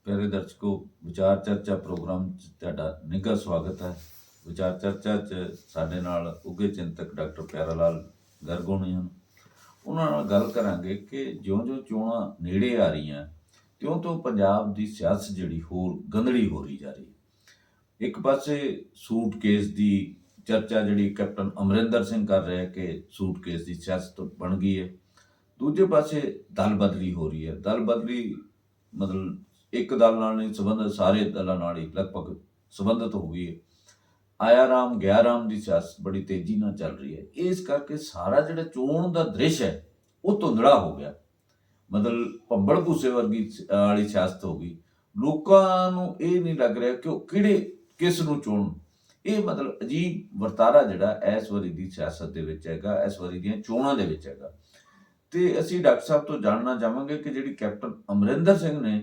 प्यारे दर्शकों, विचार चर्चा प्रोग्राम 'ਚ ਤੁਹਾਡਾ ਨਿੱਘਾ ਸਵਾਗਤ ਹੈ। ਵਿਚਾਰ ਚਰਚਾ 'ਚ ਸਾਡੇ ਨਾਲ ਉੱਘੇ ਚਿੰਤਕ ਡਾਕਟਰ ਪਿਆਰਾ ਲਾਲ ਗਰਗ ਹੋਣੀ ਹਨ। ਉਹਨਾਂ ਨਾਲ ਗੱਲ ਕਰਾਂਗੇ ਕਿ ਜਿਉਂ-ਜਿਉਂ ਚੋਣਾਂ ਨੇੜੇ ਆ ਰਹੀਆਂ, ਤਿਉਂ-ਤਿਉਂ ਪੰਜਾਬ ਦੀ ਸਿਆਸਤ ਜਿਹੜੀ ਹੋਰ ਗੰਧਲੀ ਹੋ ਰਹੀ ਜਾ ਰਹੀ ਹੈ। ਇੱਕ ਪਾਸੇ ਸੂਟਕੇਸ ਦੀ ਚਰਚਾ ਜਿਹੜੀ ਕੈਪਟਨ ਅਮਰਿੰਦਰ ਸਿੰਘ ਕਰ ਰਿਹਾ ਕਿ ਸੂਟਕੇਸ ਦੀ ਸਿਆਸਤ ਬਣ ਗਈ ਹੈ। ਦੂਜੇ ਪਾਸੇ ਦਲ ਬਦਲੀ ਹੋ ਰਹੀ ਹੈ। ਦਲ ਬਦਲੀ ਮਤਲਬ ਇੱਕ ਦਲ ਨਾਲ ਨਹੀਂ ਸੰਬੰਧਿਤ, ਸਾਰੇ ਦਲਾਂ ਨਾਲ ਹੀ ਲਗਭਗ ਸੰਬੰਧਿਤ ਹੋ ਗਈ ਹੈ। ਆਇਆ ਰਾਮ ਗਿਆ ਰਾਮ ਦੀ ਸਿਆਸਤ ਬੜੀ ਤੇਜ਼ੀ ਨਾਲ ਚੱਲ ਰਹੀ ਹੈ। ਇਸ ਕਰਕੇ ਸਾਰਾ ਜਿਹੜਾ ਚੋਣ ਦਾ ਦ੍ਰਿਸ਼ ਹੈ ਉਹ ਧੁੰਦਲਾ ਹੋ ਗਿਆ, ਮਤਲਬ ਭੰਬਲ ਭੂਸੇ ਵਰਗੀ ਵਾਲੀ ਸਿਆਸਤ ਹੋ ਗਈ। ਲੋਕਾਂ ਨੂੰ ਇਹ ਨਹੀਂ ਲੱਗ ਰਿਹਾ ਕਿ ਉਹ ਕਿਸ ਨੂੰ ਚੁਣਨ। ਇਹ ਮਤਲਬ ਅਜੀਬ ਵਰਤਾਰਾ ਜਿਹੜਾ ਇਸ ਵਾਰੀ ਦੀ ਸਿਆਸਤ ਦੇ ਵਿੱਚ ਹੈਗਾ, ਇਸ ਵਾਰੀ ਦੀਆਂ ਚੋਣਾਂ ਦੇ ਵਿੱਚ ਹੈਗਾ। ਤੇ ਅਸੀਂ ਡਾਕਟਰ ਸਾਹਿਬ ਤੋਂ ਜਾਣਨਾ ਚਾਹਾਂਗੇ ਕਿ ਜਿਹੜੀ ਕੈਪਟਨ ਅਮਰਿੰਦਰ ਸਿੰਘ ਨੇ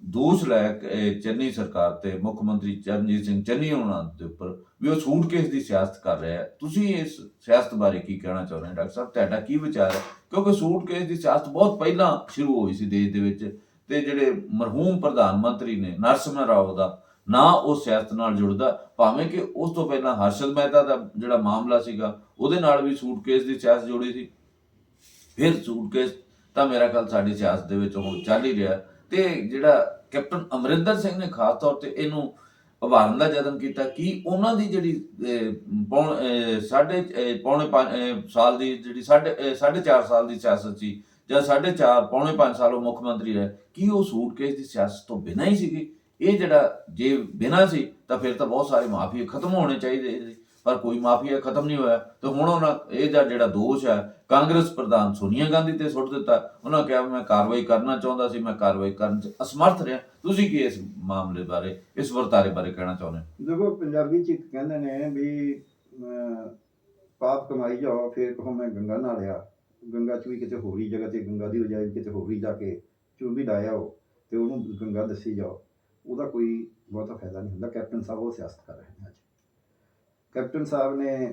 ਦੋਸ਼ ਲਾਇਆ ਚੰਨੀ ਸਰਕਾਰ ਤੇ ਮੁੱਖ ਮੰਤਰੀ ਚਰਨਜੀਤ ਸਿੰਘ ਚੰਨੀ ਹੋਣਾ ਦੇ ਉੱਪਰ ਵੀ ਉਹ ਸੂਟਕੇਸ ਦੀ ਸਿਆਸਤ ਕਰ ਰਿਹਾ ਹੈ। ਤੁਸੀਂ ਇਸ ਸਿਆਸਤ ਬਾਰੇ ਕੀ ਕਹਿਣਾ ਚਾਹੁੰਦੇ ਹੋ ਡਾਕਟਰ ਸਾਹਿਬ? ਤੁਹਾਡਾ ਕੀ ਵਿਚਾਰ ਹੈ? ਕਿਉਂਕਿ ਸੂਟਕੇਸ ਦੀ ਸਿਆਸਤ ਬਹੁਤ ਪਹਿਲਾਂ ਸ਼ੁਰੂ ਹੋਈ ਸੀ ਦੇਸ਼ ਦੇ ਵਿੱਚ, ਤੇ ਜਿਹੜੇ ਮਰਹੂਮ ਪ੍ਰਧਾਨ ਮੰਤਰੀ ਨੇ ਨਰਸਿਮਹਾ ਰਾਓ ਦਾ ਨਾਂ ਉਸ ਸਿਆਸਤ ਨਾਲ ਜੁੜਦਾ, ਭਾਵੇਂ ਕਿ ਉਸ ਤੋਂ ਪਹਿਲਾਂ ਹਰਸ਼ਦ ਮਹਿਤਾ ਦਾ ਜਿਹੜਾ ਮਾਮਲਾ ਸੀਗਾ ਉਹਦੇ ਨਾਲ ਵੀ ਸੂਟਕੇਸ ਦੀ ਸਿਆਸਤ ਜੁੜੀ ਸੀ। ਫਿਰ ਸੂਟਕੇਸ ਤਾਂ ਮੇਰਾ ਖਿਆਲ ਸਾਡੀ ਸਿਆਸਤ ਦੇ ਵਿੱਚ ਹੁਣ ਚੱਲ ਹੀ ਰਿਹਾ। ਤੇ ਜਿਹੜਾ ਕੈਪਟਨ ਅਮਰਿੰਦਰ ਸਿੰਘ ਨੇ ਖਾਸ ਤੌਰ ਤੇ ਇਹਨੂੰ ਉਭਾਰਨ ਦਾ ਯਤਨ ਕੀਤਾ ਕਿ ਉਹਨਾਂ ਦੀ ਜਿਹੜੀ ਪੌਣੇ 5 ਸਾਲ ਦੀ ਜਿਹੜੀ 4.5 ਸਾਲ ਦੀ ਸਿਆਸਤ ਸੀ, ਜਾਂ 4.5 ਪੌਣੇ 5 ਸਾਲ ਉਹ ਮੁੱਖ ਮੰਤਰੀ ਰਹੇ, ਕੀ ਉਹ ਸੂਟਕੇਸ ਦੀ ਸਿਆਸਤ ਤੋਂ ਬਿਨਾਂ ਹੀ ਸੀਗੀ? ਇਹ ਜਿਹੜਾ ਜੇ ਬਿਨਾਂ ਸੀ ਤਾਂ ਫਿਰ ਤਾਂ ਬਹੁਤ ਸਾਰੇ ਮਾਫੀਏ ਖਤਮ ਹੋਣੇ ਚਾਹੀਦੇ ਸੀ, ਪਰ ਕੋਈ ਮਾਫੀਆ ਖਤਮ ਨਹੀਂ ਹੋਇਆ। ਤੇ ਹੁਣ ਉਹਨਾਂ ਇਹਦਾ ਜਿਹੜਾ ਦੋਸ਼ ਹੈ ਕਾਂਗਰਸ ਪ੍ਰਧਾਨ ਸੋਨੀਆ ਗਾਂਧੀ ਤੇ ਸੁੱਟ ਦਿੱਤਾ। ਉਹਨਾਂ ਕਿਹਾ ਮੈਂ ਕਾਰਵਾਈ ਕਰਨਾ ਚਾਹੁੰਦਾ ਸੀ, ਮੈਂ ਕਾਰਵਾਈ ਕਰਨ 'ਚ ਅਸਮਰਥ ਰਿਹਾ। ਤੁਸੀਂ ਕੀ ਇਸ ਮਾਮਲੇ ਬਾਰੇ, ਇਸ ਵਰਤਾਰੇ ਬਾਰੇ ਕਹਿਣਾ ਚਾਹੁੰਦੇ ਹੋ? ਦੇਖੋ, ਪੰਜਾਬੀ 'ਚ ਇੱਕ ਕਹਿੰਦੇ ਨੇ ਵੀ ਪਾਪ ਕਮਾਈ ਜਾਓ ਫਿਰ ਕਹੋ ਮੈਂ ਗੰਗਾ ਨਹਾਲਿਆ। ਗੰਗਾ 'ਚ ਵੀ ਕਿਤੇ ਹੋਰ ਹੀ ਜਗ੍ਹਾ 'ਤੇ ਗੰਗਾ ਦੀ ਬਜਾਏ ਕਿਤੇ ਹੋਰ ਹੀ ਜਾ ਕੇ ਚੁੰਬੀ ਲਾਇਆ ਹੋ ਅਤੇ ਉਹਨੂੰ ਗੰਗਾ ਦੱਸੀ ਜਾਓ, ਉਹਦਾ ਕੋਈ ਬਹੁਤਾ ਫਾਇਦਾ ਨਹੀਂ ਹੁੰਦਾ। ਕੈਪਟਨ ਸਾਹਿਬ ਉਹ ਸਿਆਸਤ ਕਰ ਰਹੇ ਨੇ ਅੱਜ। ਕੈਪਟਨ ਸਾਹਿਬ ਨੇ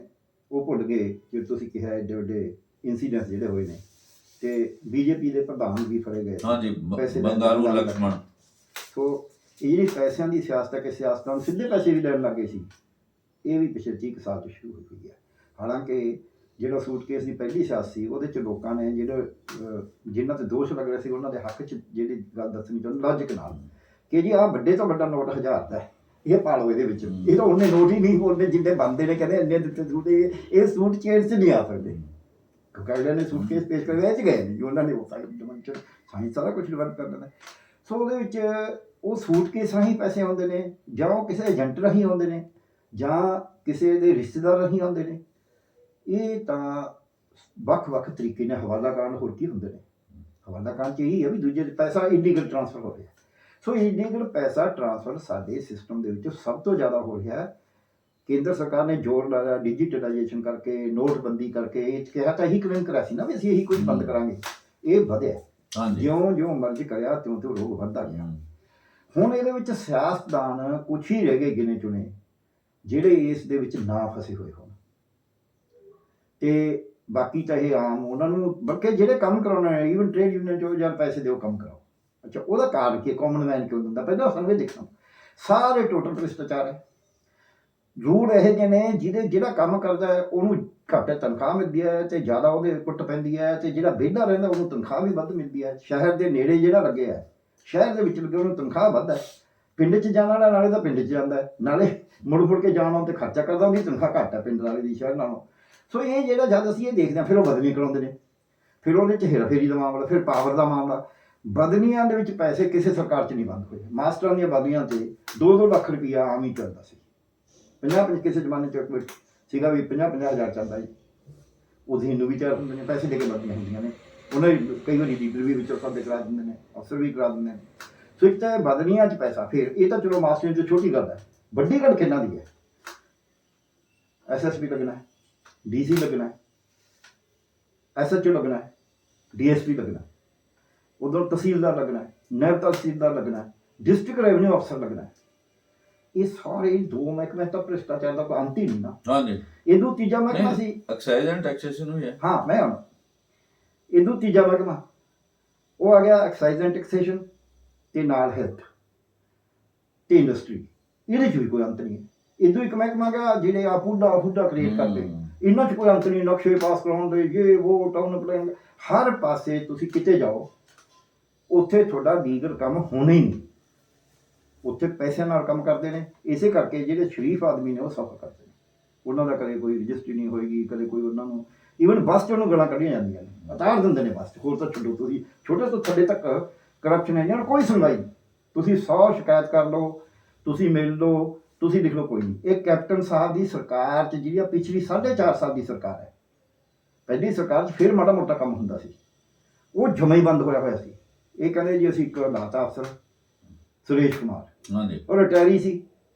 ਉਹ ਭੁੱਲ ਗਏ ਕਿ ਤੁਸੀਂ ਕਿਹਾ ਐਡੇ ਵੱਡੇ ਇੰਸੀਡੈਂਟ ਜਿਹੜੇ ਹੋਏ ਨੇ, ਅਤੇ ਬੀਜੇਪੀ ਦੇ ਪ੍ਰਧਾਨ ਵੀ ਫੜੇ ਗਏ। ਹਾਂਜੀ, ਬੰਗਾਰੂ ਲਕਸ਼ਮਣ। ਸੋ ਇਹ ਜਿਹੜੀ ਪੈਸਿਆਂ ਦੀ ਸਿਆਸਤ ਹੈ ਕਿ ਸਿਆਸਤਾਂ ਨੂੰ ਸਿੱਧੇ ਪੈਸੇ ਵੀ ਲੈਣ ਲੱਗੇ ਸੀ, ਇਹ ਵੀ ਪਿਛਲੇ 30 ਸਾਲ 'ਚ ਸ਼ੁਰੂ ਹੋਈ ਹੈ। ਹਾਲਾਂਕਿ ਜਿਹੜਾ ਸੂਟਕੇਸ ਦੀ ਪਹਿਲੀ ਸਿਆਸਤ ਸੀ ਉਹਦੇ 'ਚ ਲੋਕਾਂ ਨੇ ਜਿਨ੍ਹਾਂ 'ਤੇ ਦੋਸ਼ ਲੱਗ ਰਿਹਾ ਸੀ ਉਹਨਾਂ ਦੇ ਹੱਕ 'ਚ ਜਿਹੜੀ ਗੱਲ ਦੱਸਣੀ ਚਾਹੁੰਦੇ ਲੌਜਿਕ ਨਾਲ ਕਿ ਜੀ ਆਹ ਵੱਡੇ ਤੋਂ ਵੱਡਾ ਨੋਟ 1000 ਦਾ ਇਹ ਪਾ ਲਓ ਇਹਦੇ ਵਿੱਚ। ਇਹ ਤਾਂ ਉਹਨੇ ਨੋਟ ਹੀ ਨਹੀਂ ਬੋਲਦੇ ਜਿੰਨੇ ਬਣਦੇ ਨੇ, ਕਹਿੰਦੇ ਇੰਨੇ ਦਿੱਤੇ ਸੂਟ, ਇਹ ਸੂਟ ਚੇਂਜ 'ਚ ਨਹੀਂ ਆ ਸਕਦੇ ਕਿਉਂਕਿ ਅਗਲੇ ਨੇ ਸੂਟਕੇਸ ਪੇਸ਼ ਕਰ ਇਹ 'ਚ ਗਏ ਨਹੀਂ, ਉਹਨਾਂ ਨੇ ਸਾਇੰਸ ਸਾਰਾ ਕੁਝ ਡਿਵੈਲਪ ਕਰ ਲੈਣਾ। ਸੋ ਉਹਦੇ ਵਿੱਚ ਉਹ ਸੂਟਕੇਸ ਰਾਹੀਂ ਪੈਸੇ ਆਉਂਦੇ ਨੇ, ਜਾਂ ਉਹ ਕਿਸੇ ਏਜੰਟ ਰਾਹੀਂ ਆਉਂਦੇ ਨੇ, ਜਾਂ ਕਿਸੇ ਦੇ ਰਿਸ਼ਤੇਦਾਰ ਰਾਹੀਂ ਆਉਂਦੇ ਨੇ। ਇਹ ਤਾਂ ਵੱਖ-ਵੱਖ ਤਰੀਕੇ ਨਾਲ ਹਵਾਲਾ ਕਾਂਡ ਹੋਰ ਕੀ ਹੁੰਦੇ ਨੇ। ਹਵਾਲਾ ਕਾਂਡ 'ਚ ਇਹੀ ਹੈ ਵੀ ਦੂਜੇ ਪੈਸਾ ਇਲੀਗਲ ਟਰਾਂਸਫਰ ਹੋ ਰਿਹਾ। ਸੋ ਇਲੀਗਲ ਪੈਸਾ ਟਰਾਂਸਫਰ ਸਾਡੇ ਸਿਸਟਮ ਦੇ ਵਿੱਚ ਸਭ ਤੋਂ ਜ਼ਿਆਦਾ ਹੋ ਰਿਹਾ। ਕੇਂਦਰ ਸਰਕਾਰ ਨੇ ਜ਼ੋਰ ਲਾਇਆ ਡਿਜੀਟਲਾਈਜੇਸ਼ਨ ਕਰਕੇ, ਨੋਟਬੰਦੀ ਕਰਕੇ। ਇਹ ਕਿਹਾ ਤਾਂ ਇਹੀ ਕਲੇਮ ਕਰਿਆ ਸੀ ਨਾ ਵੀ ਅਸੀਂ ਇਹੀ ਕੁਝ ਬੰਦ ਕਰਾਂਗੇ। ਇਹ ਵਧਿਆ, ਜਿਉਂ ਮਰਜ਼ੀ ਕਰਿਆ ਤਿਉਂ ਰੋਗ ਵੱਧਦਾ ਗਿਆ। ਹੁਣ ਇਹਦੇ ਵਿੱਚ ਸਿਆਸਤਦਾਨ ਕੁਛ ਹੀ ਰਹਿ ਗਏ ਗਿਣੇ ਚੁਣੇ ਜਿਹੜੇ ਇਸ ਦੇ ਵਿੱਚ ਨਾ ਫਸੇ ਹੋਏ ਹੋਣ, ਅਤੇ ਬਾਕੀ ਚਾਹੇ ਆਮ ਉਹਨਾਂ ਨੂੰ, ਬਲਕਿ ਜਿਹੜੇ ਕੰਮ ਕਰਾਉਣਾ ਹੈ ਈਵਨ ਟ੍ਰੇਡ ਯੂਨੀਅਨ 'ਚੋਂ ਜਾਂ ਪੈਸੇ ਦਿਓ ਕੰਮ ਕਰਾਓ। ਅੱਛਾ, ਉਹਦਾ ਕਾਰਨ ਕੀ? ਕਾਮਨ ਮੈਨ ਕਿਉਂ ਦਿੰਦਾ? ਪਹਿਲਾਂ ਸਾਨੂੰ ਇਹ ਦੇਖਣਾ, ਸਾਰੇ ਟੋਟਲ ਭ੍ਰਿਸ਼ਟਾਚਾਰ ਹੈ। ਰੂਲ ਇਹੋ ਜਿਹੇ ਨੇ ਜਿਹੜਾ ਕੰਮ ਕਰਦਾ ਹੈ ਉਹਨੂੰ ਘੱਟ ਤਨਖਾਹ ਮਿਲਦੀ ਹੈ ਅਤੇ ਜ਼ਿਆਦਾ ਉਹਦੇ ਕੁੱਟ ਪੈਂਦੀ ਹੈ, ਅਤੇ ਜਿਹੜਾ ਵਿਹਲਾ ਰਹਿੰਦਾ ਉਹਨੂੰ ਤਨਖਾਹ ਵੀ ਵੱਧ ਮਿਲਦੀ ਹੈ। ਸ਼ਹਿਰ ਦੇ ਨੇੜੇ ਜਿਹੜਾ ਲੱਗਿਆ ਹੈ, ਸ਼ਹਿਰ ਦੇ ਵਿੱਚ ਲੱਗੇ ਉਹਨੂੰ ਤਨਖਾਹ ਵੱਧ ਹੈ। ਪਿੰਡ 'ਚ ਜਾਣ ਵਾਲਾ ਨਾਲੇ ਤਾਂ ਪਿੰਡ 'ਚ ਜਾਂਦਾ, ਨਾਲੇ ਮੁੜ ਕੇ ਜਾਣ ਆਉਣ 'ਤੇ ਖਰਚਾ ਕਰਦਾ, ਉਹਦੀ ਤਨਖਾਹ ਘੱਟ ਹੈ ਪਿੰਡ ਵਾਲੇ ਦੀ ਸ਼ਹਿਰ ਨਾਲੋਂ। ਸੋ ਇਹ ਜਿਹੜਾ ਜਦ ਅਸੀਂ ਇਹ ਦੇਖਦੇ ਹਾਂ, ਫਿਰ ਉਹ ਬਦਲੀ ਕਰਾਉਂਦੇ ਨੇ, ਫਿਰ ਉਹਦੇ 'ਚ ਹੇਰਾਫੇਰੀ ਦਾ ਮਾਮਲਾ, ਫਿਰ ਪਾਵਰ ਦਾ ਮਾਮਲਾ। ਬਦਲੀਆਂ ਦੇ ਵਿੱਚ ਪੈਸੇ ਕਿਸੇ ਸਰਕਾਰ 'ਚ ਨਹੀਂ ਬੰਦ ਹੋਏ। ਮਾਸਟਰਾਂ ਦੀਆਂ ਬਦਲੀਆਂ 'ਤੇ 2-2 ਲੱਖ ਰੁਪਈਆ ਆਮ ਹੀ ਚੱਲਦਾ ਸੀ। 50 ਕਿਸੇ ਜ਼ਮਾਨੇ 'ਚ ਸੀਗਾ ਵੀ 50-50 ਹਜ਼ਾਰ ਚੱਲਦਾ ਜੀ। ਉਹਦੀ ਨੂੰ ਵੀ ਚਾਰ ਹੁੰਦੇ ਨੇ, ਪੈਸੇ ਦੇ ਕੇ ਬਦਲੀਆਂ ਹੁੰਦੀਆਂ ਨੇ। ਉਹਨਾਂ ਦੀ ਕਈ ਵਾਰੀ ਲੀਡਰ ਵੀ ਵਿੱਚੋਂ ਸੌਦੇ ਕਰਾ ਦਿੰਦੇ ਨੇ, ਅਫਸਰ ਵੀ ਕਰਾ ਦਿੰਦੇ ਨੇ। ਸੋ ਇੱਕ ਤਾਂ ਬਦਲੀਆਂ 'ਚ ਪੈਸਾ। ਫਿਰ ਇਹ ਤਾਂ ਚਲੋ ਮਾਸਟਰਾਂ 'ਚ ਛੋਟੀ ਗੱਲ ਹੈ, ਵੱਡੀ ਗੱਲ ਕਿਹਨਾਂ ਦੀ ਹੈ? SSP ਲੱਗਣਾ ਹੈ, DC ਲੱਗਣਾ ਹੈ, SHO ਲੱਗਣਾ ਹੈ, DSP ਲੱਗਣਾ ਹੈ, ਉਦੋਂ ਤਹਿਸੀਲਦਾਰ ਲੱਗਣਾ ਹੈ, ਨਾਇਬ ਤਹਿਸੀਲਦਾਰ ਲੱਗਣਾ ਹੈ, ਡਿਸਟ੍ਰਿਕਟ ਰੈਵਨਿਊ ਅਫਸਰ ਲੱਗਣਾ ਹੈ। ਇਹ ਸਾਰੇ 2 ਮਹਿਕਮੇ ਤਾਂ ਭ੍ਰਿਸ਼ਟਾਚਾਰ ਦਾ ਕੋਈ ਅੰਤ ਹੀ ਨਹੀਂ ਨਾ। ਹਾਂਜੀ, ਇਹਨੂੰ ਤੀਜਾ ਮਹਿਕਮਾ ਸੀ ਐਕਸਾਈਜ਼ ਐਂਡ ਟੈਕਸੇਸ਼ਨ ਹੋਈ ਹੈ। ਹਾਂ, ਮੈਂ ਹੁਣ ਇਹਨੂੰ ਤੀਜਾ ਮਹਿਕਮਾ ਉਹ ਆ ਗਿਆ, ਐਕਸਾਈਜ਼ ਐਂਡ ਟੈਕਸੇਸ਼ਨ, ਅਤੇ ਨਾਲ ਹੈਲਥ। ਤੇ ਇੰਡਸਟਰੀ, ਇਹਦੇ 'ਚ ਵੀ ਕੋਈ ਅੰਤ ਨਹੀਂ ਹੈ। ਇਦੋਂ ਇੱਕ ਮਹਿਕਮਾ ਗਾ ਜਿਹੜੇ ਆ ਫੂਡਾ ਕ੍ਰੀਏਟ ਕਰਦੇ, ਇਹਨਾਂ 'ਚ ਕੋਈ ਅੰਤ ਨਹੀਂ, ਨਕਸ਼ੇ ਪਾਸ ਕਰਾਉਣ ਦੇ, ਜੇ ਉਹ ਟਾਊਨ ਪਲਾਨ, ਹਰ ਪਾਸੇ ਤੁਸੀਂ ਕਿਤੇ ਜਾਓ ਉੱਥੇ ਤੁਹਾਡਾ ਲੀਗਲ ਕੰਮ ਹੋਣਾ ਹੀ ਨਹੀਂ। ਉੱਥੇ ਪੈਸਿਆਂ ਨਾਲ ਕੰਮ ਕਰਦੇ ਨੇ, ਇਸੇ ਕਰਕੇ ਜਿਹੜੇ ਸ਼ਰੀਫ ਆਦਮੀ ਨੇ ਉਹ ਸਫਰ ਕਰਦੇ ਨੇ। ਉਹਨਾਂ ਦਾ ਕਦੇ ਕੋਈ ਰਜਿਸਟਰੀ ਨਹੀਂ ਹੋਏਗੀ, ਕਦੇ ਕੋਈ ਉਹਨਾਂ ਨੂੰ ਈਵਨ ਬੱਸ 'ਚ ਉਹਨੂੰ ਗਾਲਾਂ ਕੱਢੀਆਂ ਜਾਂਦੀਆਂ ਨੇ, ਉਤਾਰ ਦਿੰਦੇ ਨੇ ਬੱਸ 'ਚ। ਹੋਰ ਤਾਂ ਛੱਡੋ, ਤੁਸੀਂ ਛੋਟੇ ਤੋਂ ਥੱਲੇ ਤੱਕ ਕਰਪਸ਼ਨ ਹੈ, ਇਹਨਾਂ ਕੋਈ ਸੁਣਵਾਈ ਨਹੀਂ। ਤੁਸੀਂ 100 ਸ਼ਿਕਾਇਤ ਕਰ ਲਓ, ਤੁਸੀਂ ਮਿਲ ਲਓ, ਤੁਸੀਂ ਲਿਖ ਲਓ, ਕੋਈ ਨਹੀਂ। ਇਹ ਕੈਪਟਨ ਸਾਹਿਬ ਦੀ ਸਰਕਾਰ 'ਚ ਜਿਹੜੀ ਆ ਪਿਛਲੀ 4.5 ਸਾਲ ਦੀ ਸਰਕਾਰ ਹੈ, ਪਹਿਲੀ ਸਰਕਾਰ 'ਚ ਫਿਰ ਮਾੜਾ ਮੋਟਾ ਕੰਮ ਹੁੰਦਾ ਸੀ, ਉਹ ਜਮਾ ਹੀ ਬੰਦ ਹੋਇਆ ਸੀ। ਇਹ ਕਹਿੰਦੇ ਜੀ ਅਸੀਂ ਇੱਕ ਲਾਤਾ ਅਫਸਰ ਸੁਰੇਸ਼ ਕੁਮਾਰ, ਉਹ ਰਿਟਾਇਰੀ ਸੀ,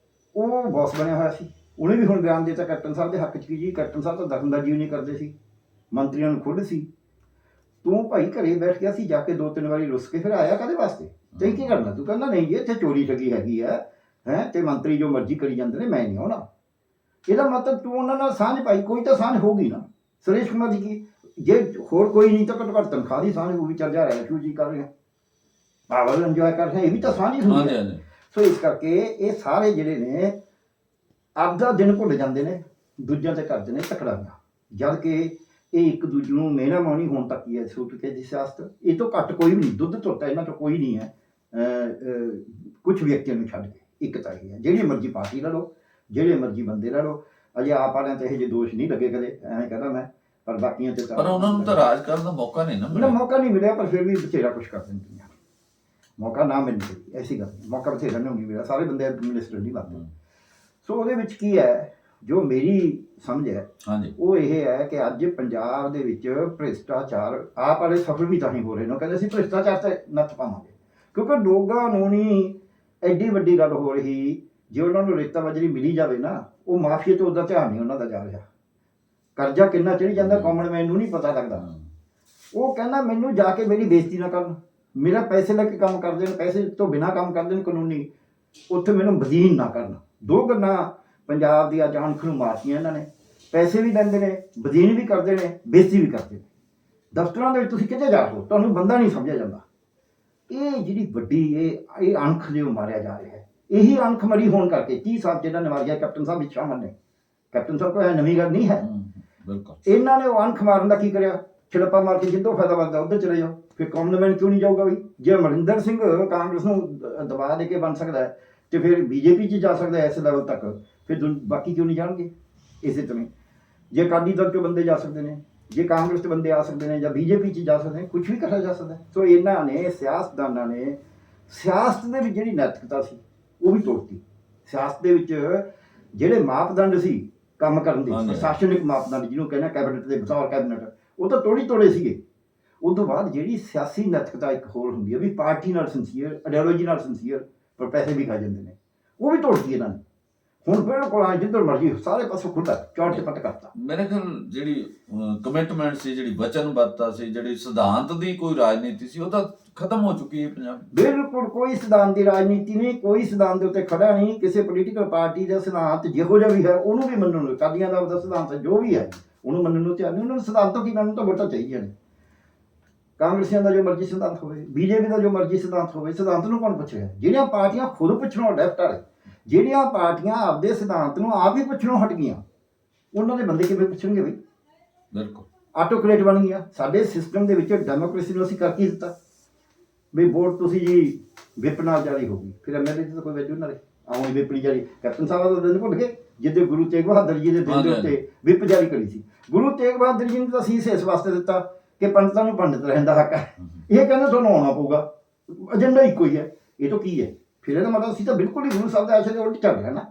ਉਹ ਬੌਸ ਬਣਿਆ ਹੋਇਆ ਸੀ। ਉਹਨੇ ਵੀ ਹੁਣ ਬਿਆਨ ਦਿੱਤਾ ਕੈਪਟਨ ਸਾਹਿਬ ਦੇ ਹੱਕ 'ਚ ਕਿ ਜੀ ਕੈਪਟਨ ਸਾਹਿਬ ਤਾਂ ਦਖਲਅੰਦਾਜ਼ੀ ਨਹੀਂ ਕਰਦੇ ਸੀ, ਮੰਤਰੀਆਂ ਨੂੰ ਖੁੱਲ੍ਹ ਸੀ। ਤੂੰ ਭਾਈ ਘਰੇ ਬੈਠ ਗਿਆ ਸੀ, ਜਾ ਕੇ 2-3 ਵਾਰੀ ਰੁੱਸ ਕੇ ਫਿਰ ਆਇਆ ਕਾਹਦੇ ਵਾਸਤੇ? ਤੇ ਕੀ ਕਰਨਾ? ਤੂੰ ਕਹਿੰਦਾ ਨਹੀਂ ਜੀ ਇੱਥੇ ਚੋਰੀ ਠੱਗੀ ਹੈਗੀ ਹੈ ਤੇ ਮੰਤਰੀ ਜੋ ਮਰਜ਼ੀ ਕਰੀ ਜਾਂਦੇ ਨੇ, ਮੈਂ ਨਹੀਂ ਆਉਣਾ। ਇਹਦਾ ਮਤਲਬ ਤੂੰ ਉਹਨਾਂ ਨਾਲ ਸਾਂਝ ਪਾਈ, ਕੋਈ ਤਾਂ ਸਾਂਝ ਹੋਊਗੀ ਨਾ। ਸੁਰੇਸ਼ ਕੁਮਾਰ ਜੀ ਕੀ, ਜੇ ਹੋਰ ਕੋਈ ਨਹੀਂ ਤਾਂ ਘੱਟੋ ਘੱਟ ਤਨਖਾਹ ਦੀ ਸਾਂਝ ਹੋਊਗੀ, ਚੱਲ ਜਾ ਰਿਹਾ ਸ਼ੂ ਜੀ ਕਰ ਰਿਹਾ, ਪਾਵਰ ਇੰਜੋਏ ਕਰ ਰਹੇ, ਇਹ ਵੀ ਤਾਂ ਸਾਂਝ ਹੀ ਹੁੰਦੀ ਹੈ। ਸੋ ਇਸ ਕਰਕੇ ਇਹ ਸਾਰੇ ਜਿਹੜੇ ਨੇ ਆਪਦਾ ਦਿਨ ਭੁੱਲ ਜਾਂਦੇ ਨੇ, ਦੂਜਿਆਂ ਤੇ ਕਰਦੇ ਨੇ ਤਕੜਾਈਆਂ, ਜਦ ਕਿ ਇਹ ਇੱਕ ਦੂਜੇ ਨੂੰ ਮਿਹਣਾ ਮਾਉਣੀ ਹੋਣ ਤੱਕ ਹੀ ਹੈ ਸੁਟਕੇਸ ਦੀ ਸਿਆਸਤ। ਇਹ ਤੋਂ ਘੱਟ ਕੋਈ ਵੀ ਨਹੀਂ, ਦੁੱਧ ਧੋਤਾ ਇਹਨਾਂ 'ਚੋਂ ਕੋਈ ਨਹੀਂ ਹੈ। ਕੁਝ ਵਿਅਕਤੀਆਂ ਨੂੰ ਛੱਡ ਕੇ ਇੱਕ ਤਾਂ ਇਹ ਹੈ, ਜਿਹੜੀ ਮਰਜ਼ੀ ਪਾਰਟੀ ਲੜੋ, ਜਿਹੜੇ ਮਰਜ਼ੀ ਬੰਦੇ ਲੜੋ। ਅਜੇ ਆਪ ਵਾਲਿਆਂ ਤੇ ਇਹ ਜਿਹੇ ਦੋਸ਼ ਨਹੀਂ ਲੱਗੇ ਕਦੇ, ਐਵੇਂ ਕਹਿੰਦਾ ਮੈਂ, ਪਰ ਬਾਕੀਆਂ ਤੇ ਪਰ ਉਹਨਾਂ ਨੂੰ ਤਾਂ ਰਾਜ ਕਰਨ ਦਾ ਮੌਕਾ ਨਹੀਂ ਨਾ ਮਿਲਿਆ। ਮੌਕਾ ਨਹੀਂ ਮਿਲਿਆ, ਪਰ ਫਿਰ ਵੀ ਬਥੇਰਾ ਕੁਛ ਕਰ ਦਿੰਦੇ ਆ। ਮੌਕਾ ਨਾ ਮਿਲ ਜਾਏ ਐਸੀ ਗੱਲ ਨਹੀਂ, ਮੌਕਾ ਬਥੇਰਾ ਨਹੀਂ ਮਿਲਿਆ, ਸਾਰੇ ਬੰਦੇ ਮਿਨਿਸਟਰ ਨਹੀਂ ਬਣਦੇ। ਸੋ ਉਹਦੇ ਵਿੱਚ ਕੀ ਹੈ, ਜੋ ਮੇਰੀ ਸਮਝ ਹੈ ਉਹ ਇਹ ਹੈ ਕਿ ਅੱਜ ਪੰਜਾਬ ਦੇ ਵਿੱਚ ਭ੍ਰਿਸ਼ਟਾਚਾਰ, ਆਪ ਵਾਲੇ ਸਫਲ ਵੀ ਤਾਂ ਹੀ ਹੋ ਰਹੇ ਨੇ। ਕਹਿੰਦੇ ਅਸੀਂ ਭ੍ਰਿਸ਼ਟਾਚਾਰ ਤੇ ਨੱਥ ਪਾਵਾਂਗੇ, ਕਿਉਂਕਿ ਲੋਕਾਂ ਨੂੰ ਨਹੀਂ ਐਡੀ ਵੱਡੀ ਗੱਲ ਹੋ ਰਹੀ। ਜੇ ਉਹਨਾਂ ਨੂੰ ਰੇਤਾ ਬਜਰੀ ਮਿਲੀ ਜਾਵੇ ਨਾ, ਉਹ ਮਾਫੀਆ ਤੋਂ ਉਹਦਾ ਧਿਆਨ ਨਹੀਂ ਉਹਨਾਂ ਦਾ ਜਾ ਰਿਹਾ। ਕਰਜ਼ਾ ਕਿੰਨਾ ਚੜ੍ਹੀ ਜਾਂਦਾ ਕਾਮਨ ਮੈਨ ਨੂੰ ਨਹੀਂ ਪਤਾ ਲੱਗਦਾ। ਉਹ ਕਹਿੰਦਾ ਮੈਨੂੰ ਜਾ ਕੇ ਮੇਰੀ ਬੇਇੱਜ਼ਤੀ ਨਾ ਕਰਨ, ਮੇਰਾ ਪੈਸੇ ਲੈ ਕੇ ਕੰਮ ਕਰਦੇ ਨੇ, ਪੈਸੇ ਤੋਂ ਬਿਨਾਂ ਕੰਮ ਕਰਦੇ ਨੇ ਕਾਨੂੰਨੀ, ਉੱਥੇ ਮੈਨੂੰ ਬਦੀਨ ਨਾ ਕਰਨ। ਦੋ ਗੱਲਾਂ ਪੰਜਾਬ ਦੀ ਅੱਜ ਅਣਖ ਨੂੰ ਮਾਰਤੀਆਂ ਇਹਨਾਂ ਨੇ। ਪੈਸੇ ਵੀ ਲੈਂਦੇ ਨੇ, ਬਦੀਨ ਵੀ ਕਰਦੇ ਨੇ, ਬੇਇੱਜ਼ਤੀ ਵੀ ਕਰਦੇ ਨੇ। ਦਫ਼ਤਰਾਂ ਦੇ ਵਿੱਚ ਤੁਸੀਂ ਕਿੱਥੇ ਜਾ ਰਹੇ ਹੋ, ਤੁਹਾਨੂੰ ਬੰਦਾ ਨਹੀਂ ਸਮਝਿਆ ਜਾਂਦਾ। ਇਹ ਜਿਹੜੀ ਵੱਡੀ ਇਹ ਅਣਖ ਜੋ ਮਾਰਿਆ ਜਾ ਰਿਹਾ ਹੈ, ਇਹੀ ਅਣਖ ਮਰੀ ਹੋਣ ਕਰਕੇ 30 ਸਾਲ ਜਿਹਨਾਂ ਨੇ ਮਾਰਿਆ ਕੈਪਟਨ ਸਾਹਿਬ ਵਿੱਚ ਸ਼ਾਮਲ ਨੇ। ਕੈਪਟਨ ਸਾਹਿਬ ਕੋਈ ਨਵੀਂ ਗੱਲ ਨਹੀਂ ਹੈ। ਇਹਨਾਂ ਨੇ ਉਹ ਅਣਖ ਮਾਰਨ ਦਾ ਕੀ ਕਰਿਆ, ਛਿੜਪਾ ਮਾਰ ਕੇ ਜਿੱਦੋਂ ਫਾਇਦਾ ਵੱਧਦਾ ਉੱਧਰ ਚਲੇ ਜਾਓ। ਫਿਰ ਕਾਮਨ ਮੈਨ ਕਿਉਂ ਨਹੀਂ ਜਾਊਗਾ ਵੀ? ਜੇ ਅਮਰਿੰਦਰ ਸਿੰਘ ਕਾਂਗਰਸ ਨੂੰ ਦਬਾ ਦੇ ਕੇ ਬਣ ਸਕਦਾ ਹੈ ਤੇ ਫਿਰ ਬੀਜੇਪੀ 'ਚ ਜਾ ਸਕਦਾ ਇਸ ਲੈਵਲ ਤੱਕ, ਫਿਰ ਬਾਕੀ ਕਿਉਂ ਨਹੀਂ ਜਾਣਗੇ? ਇਸੇ ਤਰ੍ਹਾਂ ਜੇ ਅਕਾਲੀ ਦਲ 'ਚੋਂ ਬੰਦੇ ਜਾ ਸਕਦੇ ਨੇ, ਜੇ ਕਾਂਗਰਸ 'ਚ ਬੰਦੇ ਆ ਸਕਦੇ ਨੇ, ਜਾਂ ਬੀਜੇਪੀ 'ਚ ਜਾ ਸਕਦੇ ਨੇ, ਕੁਝ ਵੀ ਕਰਿਆ ਜਾ ਸਕਦਾ। ਸੋ ਇਹਨਾਂ ਨੇ, ਸਿਆਸਤਦਾਨਾਂ ਨੇ, ਸਿਆਸਤ ਦੇ ਵਿੱਚ ਜਿਹੜੀ ਨੈਤਿਕਤਾ ਸੀ ਉਹ ਵੀ ਤੋੜਤੀ। ਸਿਆਸਤ ਦੇ ਵਿੱਚ ਜਿਹੜੇ ਮਾਪਦੰਡ ਸੀ ਕੰਮ ਕਰਨ ਦੇ, ਪ੍ਰਸ਼ਾਸਨਿਕ ਮਾਪਦੰਡ ਜਿਹਨੂੰ ਕਹਿੰਦੇ ਕੈਬਨਿਟ ਦੇ ਬਤੌਰ ਕੈਬਨਿਟ, ਉਹ ਤਾਂ ਤੋੜੇ ਸੀਗੇ। ਉਸ ਤੋਂ ਬਾਅਦ ਜਿਹੜੀ ਸਿਆਸੀ ਨੈਤਿਕਤਾ ਇੱਕ ਹੋਰ ਹੁੰਦੀ ਹੈ ਵੀ ਪਾਰਟੀ ਨਾਲ ਸਿੰਸੀਅਰ, ਆਈਡੀਓਲੋਜੀ ਨਾਲ ਸਿੰਸੀਅਰ, ਪਰ ਪੈਸੇ ਵੀ ਖਾ ਜਾਂਦੇ ਨੇ, ਉਹ ਵੀ ਤੋੜਤੀ ਇਹਨਾਂ ਨੇ। ਹੁਣ ਬਿਲਕੁਲ ਜਿੱਧਰ ਮਰਜ਼ੀ ਸਾਰੇ ਪਾਸੋਂ ਖੁੱਲ੍ਹਾ ਚੌੜ ਚਪੱਟ ਕਰਤਾ। ਮੇਰੇ ਖਿਆਲ ਜਿਹੜੀ ਕਮਿਟਮੈਂਟ ਸੀ, ਜਿਹੜੀ ਵਚਨਬੱਧਤਾ ਸੀ, ਜਿਹੜੀ ਸਿਧਾਂਤ ਦੀ ਕੋਈ ਰਾਜਨੀਤੀ ਸੀ, ਉਹ ਤਾਂ ਖਤਮ ਹੋ ਚੁੱਕੀ ਹੈ ਪੰਜਾਬ। ਬਿਲਕੁਲ ਕੋਈ ਸਿਧਾਂਤ ਦੀ ਰਾਜਨੀਤੀ ਨਹੀਂ, ਕੋਈ ਸਿਧਾਂਤ ਦੇ ਉੱਤੇ ਖੜਾ ਨਹੀਂ। ਕਿਸੇ ਪੋਲੀਟੀਕਲ ਪਾਰਟੀ ਦਾ ਸਿਧਾਂਤ ਜਿਹੋ ਜਿਹਾ ਵੀ ਹੈ ਉਹਨੂੰ ਵੀ ਮੰਨਣ ਨੂੰ, ਅਕਾਲੀਆਂ ਦਾ ਉਹਦਾ ਸਿਧਾਂਤ ਜੋ ਵੀ ਹੈ ਉਹਨੂੰ ਮੰਨਣ ਨੂੰ ਤਿਆਰ ਨਹੀਂ। ਉਹਨਾਂ ਨੂੰ ਸਿਧਾਂਤੋਂ ਕੀ ਮੰਨਣ ਤੋਂ ਵੋਟਾਂ ਚਾਹੀਦੀਆਂ ਨੇ। ਕਾਂਗਰਸੀਆਂ ਦਾ ਜੋ ਮਰਜ਼ੀ ਸਿਧਾਂਤ ਹੋਵੇ, ਬੀਜੇਪੀ ਦਾ ਜੋ ਮਰਜ਼ੀ ਸਿਧਾਂਤ ਹੋਵੇ, ਸਿਧਾਂਤ ਨੂੰ ਕੌਣ ਪੁੱਛੇਗਾ? ਜਿਹੜੀਆਂ ਪਾਰਟੀਆਂ ਖੁਦ ਪੁੱਛਣੋਂ ਲੈਫਟ ਵਾਲੇ, ਜਿਹੜੀਆਂ ਪਾਰਟੀਆਂ ਆਪਦੇ ਸਿਧਾਂਤ ਨੂੰ ਆਪ ਹੀ ਪੁੱਛਣੋਂ ਹਟ ਗਈਆਂ, ਉਹਨਾਂ ਦੇ ਬੰਦੇ ਕਿਵੇਂ ਪੁੱਛਣਗੇ ਬਈ? ਬਿਲਕੁਲ ਆਟੋਕ੍ਰੇਟ ਬਣ ਗਈਆਂ। ਸਾਡੇ ਸਿਸਟਮ ਦੇ ਵਿੱਚ ਡੈਮੋਕ੍ਰੇਸੀ ਨੂੰ ਅਸੀਂ ਕਰ ਕੀ ਦਿੱਤਾ ਵੀ ਵੋਟ ਤੁਸੀਂ ਜੀ ਵਿਪ ਨਾਲ ਜਾਰੀ ਹੋ ਗਈ, ਫਿਰ ਐਮਐਲਏ ਦੀ ਤਾਂ ਕੋਈ ਵੈਲਿਊ ਨਾ ਰਹੀ। ਆਉਂ ਵਿਪ ਨਹੀਂ ਜਾਰੀ, ਕੈਪਟਨ ਸਾਹਿਬ ਦਾ ਦਿਨ ਭੁੱਲ ਗਏ ਜਿੱਦੇ ਗੁਰੂ ਤੇਗ ਬਹਾਦਰ ਜੀ ਦੇ ਦਿਨ ਦੇ ਉੱਤੇ ਵਿਪ ਜਾਰੀ ਕਰੀ ਸੀ। ਗੁਰੂ ਤੇਗ ਬਹਾਦਰ ਜੀ ਨੇ ਤਾਂ ਸੀਸ ਇਸ ਵਾਸਤੇ ਦਿੱਤਾ ਕਿ ਪੰਡਤਾਂ ਨੂੰ ਪੰਡਿਤ ਰਹਿਣ ਦਾ ਹੱਕ ਹੈ। ਇਹ ਕਹਿੰਦੇ ਤੁਹਾਨੂੰ ਆਉਣਾ ਪਊਗਾ, ਏਜੰਡਾ ਇੱਕੋ ਹੀ ਹੈ। ਇਹ ਤਾਂ ਕੀ ਹੈ ਫਿਰ? ਇਹਦਾ ਮਤਲਬ ਅਸੀਂ ਤਾਂ ਬਿਲਕੁਲ ਹੀ ਗੁਰੂ ਸਾਹਿਬ ਦੇ ਆਸ਼ੇ ਦੇ ਉਲਟ ਚੱਲ ਰਿਹਾ ਨਾ।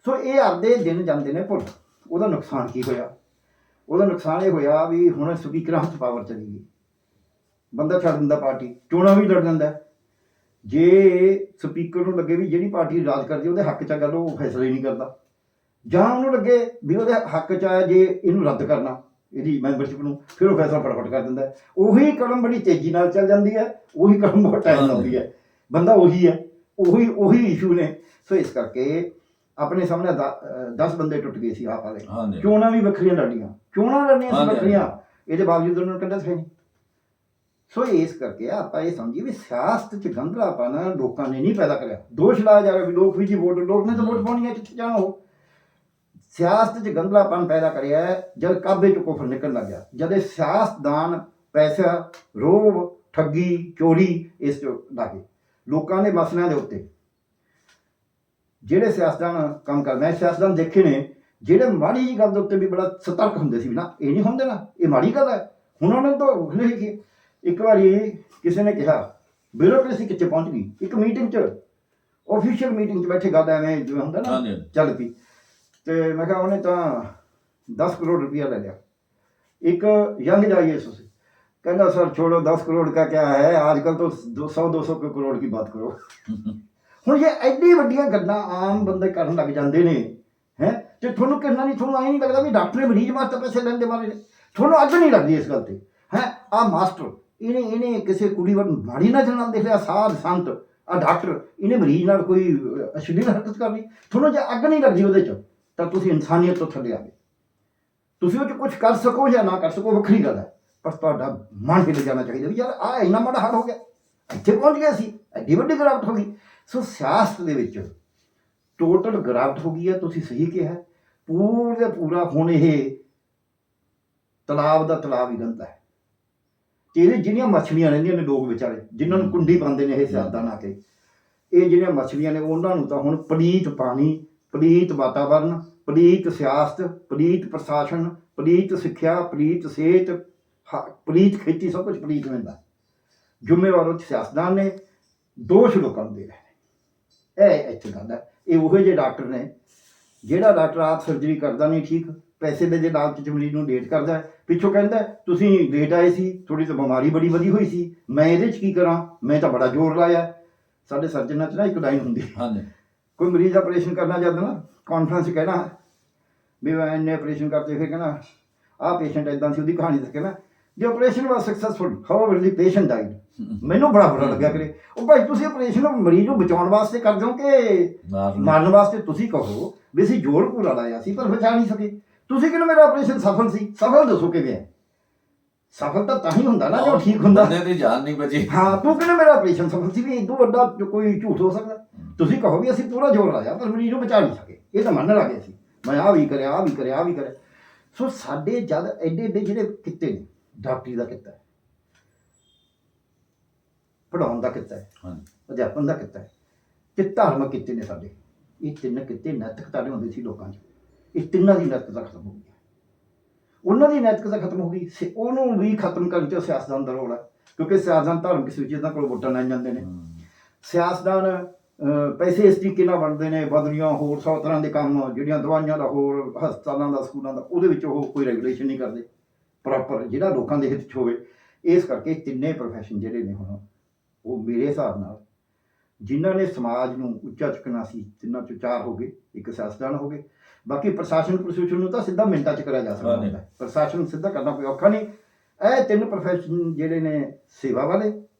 ਸੋ ਇਹ ਆਪਦੇ ਦਿਨ ਜਾਂਦੇ ਨੇ ਭੁੱਲ। ਉਹਦਾ ਨੁਕਸਾਨ ਕੀ ਹੋਇਆ? ਉਹਦਾ ਨੁਕਸਾਨ ਇਹ ਹੋਇਆ ਵੀ ਹੁਣ ਸਪੀਕਰਾਂ ਹੱਥ ਪਾਵਰ ਚਲੀ ਗਈ, ਬੰਦਾ ਛੱਡ ਦਿੰਦਾ ਪਾਰਟੀ, ਚੋਣਾਂ ਵੀ ਲੜ ਜਾਂਦਾ। ਜੇ ਸਪੀਕਰ ਨੂੰ ਲੱਗੇ ਵੀ ਜਿਹੜੀ ਪਾਰਟੀ ਰਾਜ ਕਰਦੀ ਉਹਦੇ ਹੱਕ 'ਚ ਗੱਲ, ਉਹ ਫੈਸਲਾ ਹੀ ਨਹੀਂ ਕਰਦਾ। ਜਾਂ ਉਹਨੂੰ ਲੱਗੇ ਵੀ ਉਹਦੇ ਹੱਕ 'ਚ ਆ ਜੇ ਇਹਨੂੰ ਰੱਦ ਕਰਨਾ, ਇਹਦੀ ਮੈਂਬਰਸ਼ਿਪ ਨੂੰ, ਫਿਰ ਉਹ ਫੈਸਲਾ ਫਟਾਫਟ ਕਰ ਦਿੰਦਾ। ਉਹੀ ਕਲਮ ਬੜੀ ਤੇਜ਼ੀ ਨਾਲ ਚੱਲ ਜਾਂਦੀ ਹੈ, ਉਹੀ ਕਲਮ ਬਹੁਤ ਟਾਈਮ ਲਾਉਂਦੀ ਹੈ। ਬੰਦਾ ਉਹੀ ਹੈ, ਉਹੀ ਇਸ਼ੂ ਨੇ। ਸੋ ਇਸ ਕਰਕੇ ਆਪਣੇ ਸਾਹਮਣੇ 10 ਬੰਦੇ ਟੁੱਟ ਗਏ ਸੀ ਆਪ ਵਾਲੇ। ਚੋਣਾਂ ਵੀ ਵੱਖਰੀਆਂ ਲੜੀਆਂ, ਚੋਣਾਂ ਲੜਨੀਆਂ ਸੀ ਵੱਖਰੀਆਂ, ਇਹਦੇ ਬਾਵਜੂਦ ਉਹਨਾਂ ਨੂੰ ਕਹਿੰਦਾ ਸੀ ਸੋ ਇਸ ਕਰਕੇ ਆਪਾਂ ਇਹ ਸਮਝੀਏ ਵੀ ਸਿਆਸਤ 'ਚ ਗੰਧਲਾਪਨ ਲੋਕਾਂ ਨੇ ਨਹੀਂ ਪੈਦਾ ਕਰਿਆ। ਦੋਸ਼ ਲਾਇਆ ਜਾ ਰਿਹਾ ਵੀ ਲੋਕ ਵੀ ਜੀ ਲੋਕ ਨੇ ਤਾਂ ਵੋਟ ਪਾਉਣੀ ਹੈ, ਕਿੱਥੇ ਜਾਣਾ ਉਹ। ਸਿਆਸਤ 'ਚ ਗੰਧਲਾਪਨ ਪੈਦਾ ਕਰਿਆ ਜਦ ਕਾਬੇ 'ਚ ਕੁਫਰ ਨਿਕਲਣ ਲੱਗ ਗਿਆ, ਜਦ ਇਹ ਸਿਆਸਤਦਾਨ ਪੈਸਾ, ਰੋਬ, ਠੱਗੀ, ਚੋਰੀ ਇਸ 'ਚ ਲੱਗੇ ਲੋਕਾਂ ਦੇ ਮਸਲਿਆਂ ਦੇ ਉੱਤੇ। ਜਿਹੜੇ ਸਿਆਸਤਦਾਨ ਕੰਮ ਕਰਦੇ, ਮੈਂ ਸਿਆਸਤਦਾਨ ਦੇਖੇ ਨੇ ਜਿਹੜੇ ਮਾੜੀ ਜਿਹੀ ਗੱਲ ਦੇ ਉੱਤੇ ਵੀ ਬੜਾ ਸਤਰਕ ਹੁੰਦੇ ਸੀ ਵੀ ਨਾ ਇਹ ਨਹੀਂ ਹੁੰਦੇ ਨਾ, ਇਹ ਮਾੜੀ ਗੱਲ ਹੈ। ਹੁਣ ਉਹਨਾਂ ਨੇ ਤਾਂ ਨਹੀਂ। ਇੱਕ ਵਾਰੀ ਕਿਸੇ ਨੇ ਕਿਹਾ ਬਿਊਰੋਕ੍ਰੇਸੀ ਕਿੱਥੇ ਪਹੁੰਚ ਗਈ, ਇੱਕ ਮੀਟਿੰਗ 'ਚ, ਆਫੀਸ਼ੀਅਲ ਮੀਟਿੰਗ 'ਚ ਬੈਠੇ ਗੱਲ ਐਵੇਂ ਜਿਵੇਂ ਹੁੰਦਾ ਨਾ ਚੱਲ ਪਈ। ਤੇ ਮੈਂ ਕਿਹਾ ਉਹਨੇ ਤਾਂ 10 ਕਰੋੜ रुपया ले लिया। एक यंग जाइए उससे कहना सर छोड़ो 10 करोड़ का क्या है, आजकल तो 200 करोड़ की बात करो। ਹੁਣ ਇਹ ਐਡੀ ਵੱਡੀਆਂ ਗੱਲਾਂ ਆਮ ਬੰਦੇ ਕਰਨ ਲੱਗ ਜਾਂਦੇ ਨੇ ਹੈ, ਤੇ ਤੁਹਾਨੂੰ ਕਹਿਣਾ ਨਹੀਂ, ਤੁਹਾਨੂੰ ਐਂ ਨਹੀਂ ਲੱਗਦਾ ਵੀ ਡਾਕਟਰ ਮਰੀਜ਼ ਵਾਸਤੇ ਪੈਸੇ ਲੈਂਦੇ ਮਾਰੇ ਨੇ, ਤੁਹਾਨੂੰ ਅੱਗ ਨਹੀਂ ਲੱਗਦੀ ਇਸ ਗੱਲ ਤੇ ਹੈ। ਆ ਮਾਸਟਰ ਇਹਨੇ ਕਿਸੇ ਕੁੜੀ ਵੱਲ ਮਾੜੀ ਨਜ਼ਰ ਨਾਲ ਦੇਖ ਲਿਆ, ਸਾਧ ਸੰਤ ਆ ਡਾਕਟਰ ਇਹਨੇ ਮਰੀਜ਼ ਨਾਲ ਕੋਈ ਅਸ਼ਲੀਲ ਹਰਕਤ ਕਰ ਲਈ, ਤੁਹਾਨੂੰ ਜੇ ਅੱਗ ਨਹੀਂ ਲੱਗਦੀ ਉਹਦੇ 'ਚ ਤਾਂ ਤੁਸੀਂ ਇਨਸਾਨੀਅਤ ਤੋਂ ਥੱਲੇ ਆ ਗਏ। ਤੁਸੀਂ ਉਹ 'ਚ ਕੁਝ ਕਰ ਸਕੋ ਜਾਂ ਨਾ ਕਰ ਸਕੋ ਵੱਖਰੀ ਗੱਲ ਹੈ, ਪਰ ਤੁਹਾਡਾ ਮਨ ਹਿੱਲ ਜਾਣਾ ਚਾਹੀਦਾ ਵੀ ਯਾਰ ਆਹ ਇੰਨਾ ਮਾੜਾ ਹਾਲ ਹੋ ਗਿਆ, ਇੱਥੇ ਪਹੁੰਚ ਗਿਆ ਸੀ, ਐਡੀ ਵੱਡੀ ਗਿਰਾਵਟ ਹੋ ਗਈ। ਸੋ ਸਿਆਸਤ ਦੇ ਵਿੱਚ ਟੋਟਲ ਗਿਰਾਵਟ ਹੋ ਗਈ ਹੈ, ਤੁਸੀਂ ਸਹੀ ਕਿਹਾ। ਪੂਰੇ ਪੂਰਾ ਹੁਣ ਇਹ ਤਲਾਬ ਦਾ ਤਲਾਬ ਹੀ ਗੰਦਾ ਹੈ। ਤੇ ਇਹਦੇ ਜਿਹੜੀਆਂ ਮੱਛਲੀਆਂ ਰਹਿੰਦੀਆਂ ਨੇ ਲੋਕ ਵਿਚਾਰੇ ਜਿਨ੍ਹਾਂ ਨੂੰ ਕੁੰਡੀ ਪਾਉਂਦੇ ਨੇ ਇਹ ਸਿਆਸਤਦਾਨ ਆ ਕੇ, ਇਹ ਜਿਹੜੀਆਂ ਮੱਛਲੀਆਂ ਨੇ ਉਹਨਾਂ ਨੂੰ ਤਾਂ ਹੁਣ ਪਲੀਤ ਪਾਣੀ, ਪਲੀਤ ਵਾਤਾਵਰਨ, ਪਲੀਤ ਸਿਆਸਤ, ਪਲੀਤ ਪ੍ਰਸ਼ਾਸਨ, ਪਲੀਤ ਸਿੱਖਿਆ, ਪਲੀਤ ਸਿਹਤ, ਪਲੀਤ ਖੇਤੀ, ਸਭ ਕੁਝ ਪਲੀਤ ਹੁੰਦਾ। ਜ਼ਿੰਮੇਵਾਰ ਉਹ ਸਿਆਸਤਦਾਨ ਨੇ, ਦੋਸ਼ ਲੋਕਾਂ ਨੂੰ ਦੇ ਰਹੇ ਨੇ। ਇਹ ਇੱਥੇ ਗੱਲ ਹੈ। ਇਹ ਉਹੋ ਜਿਹੇ ਡਾਕਟਰ ਨੇ ਜਿਹੜਾ ਡਾਕਟਰ ਆਪ ਸਰਜਰੀ ਕਰਦਾ ਨਹੀਂ ਠੀਕ, ਪੈਸੇ ਦੇ ਜੇ ਲਾਲਚ 'ਚ ਮਰੀਜ਼ ਨੂੰ ਲੇਟ ਕਰਦਾ, ਪਿੱਛੋਂ ਕਹਿੰਦਾ ਤੁਸੀਂ ਲੇਟ ਆਏ ਸੀ, ਥੋੜ੍ਹੀ ਤਾਂ ਬਿਮਾਰੀ ਬੜੀ ਵਧੀ ਹੋਈ ਸੀ, ਮੈਂ ਇਹਦੇ 'ਚ ਕੀ ਕਰਾਂ, ਮੈਂ ਤਾਂ ਬੜਾ ਜ਼ੋਰ ਲਾਇਆ। ਸਾਡੇ ਸਰਜਨਾਂ 'ਚ ਨਾ ਇੱਕ ਲਾਈਨ ਹੁੰਦੀ, ਕੋਈ ਮਰੀਜ਼ ਦਾ ਆਪਰੇਸ਼ਨ ਕਰਨਾ ਜਾਂਦਾ ਨਾ ਕਾਨਫਰੰਸ 'ਚ ਕਹਿਣਾ ਵੀ ਮੈਂ ਇੰਨੇ ਆਪਰੇਸ਼ਨ ਕਰਤੇ, ਫਿਰ ਕਹਿਣਾ ਆਹ ਪੇਸ਼ੈਂਟ ਇੱਦਾਂ ਸੀ, ਉਹਦੀ ਕਹਾਣੀ ਦੱਸ ਕੇ ਨਾ ਜੇ ਆਪਰੇਸ਼ਨ ਵਾਸ ਸਕਸੈਸਫੁਲ ਹਾਊਐਵਰ ਦੀ ਪੇਸ਼ੈਂਟ ਡਾਈਡ। ਮੈਨੂੰ ਬੜਾ ਬੁਰਾ ਲੱਗਿਆ ਕਰੇ ਉਹ ਭਾਈ, ਤੁਸੀਂ ਆਪਰੇਸ਼ਨ ਮਰੀਜ਼ ਨੂੰ ਬਚਾਉਣ ਵਾਸਤੇ ਕਰਦੇ ਹੋ ਕਿ ਮਾਰਨ ਵਾਸਤੇ? ਤੁਸੀਂ ਕਹੋ ਵੀ ਅਸੀਂ ਜ਼ੋਰ ਪੂਰਾ ਲਾਇਆ ਸੀ ਪਰ ਬਚਾ ਨਹੀਂ ਸਕੇ। ਤੁਸੀਂ ਕਹਿੰਦੇ ਮੇਰਾ ਆਪਰੇਸ਼ਨ ਸਫਲ ਸੀ, ਸਫਲ ਦੱਸੋ ਕਿਵੇਂ ਹੈ? ਸਫਲ ਤਾਂ ਹੀ ਹੁੰਦਾ ਨਾ ਜੋ ਠੀਕ ਹੁੰਦਾ, ਬੰਦੇ ਦੀ ਜਾਨ ਨਹੀਂ ਬਚੀ। ਹਾਂ, ਤੂੰ ਕਹਿੰਦੇ ਮੇਰਾ ਆਪਰੇਸ਼ਨ ਸਫਲ ਸੀ, ਵੀ ਇਦੋਂ ਵੱਡਾ ਕੋਈ ਝੂਠ ਹੋ ਸਕਦਾ? ਤੁਸੀਂ ਕਹੋ ਵੀ ਅਸੀਂ ਪੂਰਾ ਜ਼ੋਰ ਲਾਇਆ ਪਰ ਮਰੀਜ਼ ਨੂੰ ਬਚਾ ਨਹੀਂ ਸਕੇ, ਇਹ ਤਾਂ ਮੰਨਣ ਲੱਗੇ ਸੀ, ਮੈਂ ਆਹ ਵੀ ਕਰਿਆ, ਆਹ ਵੀ ਕਰਿਆ, ਆਹ ਵੀ ਕਰਿਆ। ਸੋ ਸਾਡੇ ਜਦ ਐਡੇ ਐਡੇ ਜਿਹੜੇ ਕਿੱਤੇ ਨੇ, ਡਾਕਟਰੀ ਦਾ ਕਿੱਤਾ ਹੈ, ਪੜ੍ਹਾਉਣ ਦਾ ਕਿੱਤਾ ਹੈ, ਅਧਿਆਪਨ ਦਾ ਕਿੱਤਾ ਹੈ, ਤੇ ਧਾਰਮਿਕ ਕਿੱਤੇ ਨੇ ਸਾਡੇ। ਇਹ ਤਿੰਨ ਕਿੱਤੇ ਨੈਤਿਕਤਾ ਦੇ ਹੁੰਦੇ ਸੀ ਲੋਕਾਂ 'ਚ, ਇਹ ਤਿੰਨਾਂ ਦੀ ਨੈਤਿਕਤਾ ਖਤਮ ਹੋ ਗਈ। ਉਹਨਾਂ ਦੀ ਨੈਤਿਕਤਾ ਖਤਮ ਹੋ ਗਈ, ਉਹਨੂੰ ਵੀ ਖਤਮ ਕਰਨ 'ਚ ਸਿਆਸਤਦਾਨ ਦਾ ਰੋਲ ਹੈ, ਕਿਉਂਕਿ ਸਿਆਸਤਦਾਨ ਧਾਰਮਿਕ ਸੂਚੀਆਂ ਕੋਲ ਵੋਟਾਂ ਲੈ ਜਾਂਦੇ ਨੇ। ਸਿਆਸਤਦਾਨ ਪੈਸੇ ਇਸ ਤਰੀਕੇ ਨਾਲ ਵੰਡਦੇ ਨੇ, ਬਦਲੀਆਂ, ਹੋਰ 100 ਤਰ੍ਹਾਂ ਦੇ ਕੰਮ, ਜਿਹੜੀਆਂ ਦਵਾਈਆਂ ਦਾ, ਹੋਰ ਹਸਪਤਾਲਾਂ ਦਾ, ਸਕੂਲਾਂ ਦਾ, ਉਹਦੇ ਵਿੱਚ ਉਹ ਕੋਈ ਰੈਗੂਲੇਸ਼ਨ ਨਹੀਂ ਕਰਦੇ ਪ੍ਰੋਪਰ, ਜਿਹੜਾ ਲੋਕਾਂ ਦੇ ਹਿੱਤ 'ਚ ਹੋਵੇ। ਇਸ ਕਰਕੇ ਤਿੰਨੇ ਪ੍ਰੋਫੈਸ਼ਨ ਜਿਹੜੇ ਨੇ ਹੁਣ ਉਹ ਮੇਰੇ ਹਿਸਾਬ ਨਾਲ ਜਿਨ੍ਹਾਂ ਨੇ ਸਮਾਜ ਨੂੰ ਉੱਚਾ ਚੁੱਕਣਾ ਸੀ, ਤਿੰਨਾਂ 'ਚੋਂ 4 ਹੋ ਗਏ, ਇੱਕ ਸਿਆਸਤਦਾਨ ਹੋ ਗਏ। ਬਾਕੀ ਪ੍ਰਸ਼ਾਸਨ ਨੂੰ ਤਾਂ ਸਿੱਧਾ ਮਿੰਟਾਂ 'ਚ ਕਰਿਆ ਜਾ ਸਕਦਾ ਹੁੰਦਾ, ਪ੍ਰਸ਼ਾਸਨ ਸਿੱਧਾ ਕਰਨਾ ਕੋਈ ਔਖਾ ਨਹੀਂ। ਇਹ ਤਿੰਨ ਪ੍ਰੋਫੈਸ਼ਨ ਜਿਹੜੇ ਨੇ, ਸੇਵਾ ਵਾਲੇ,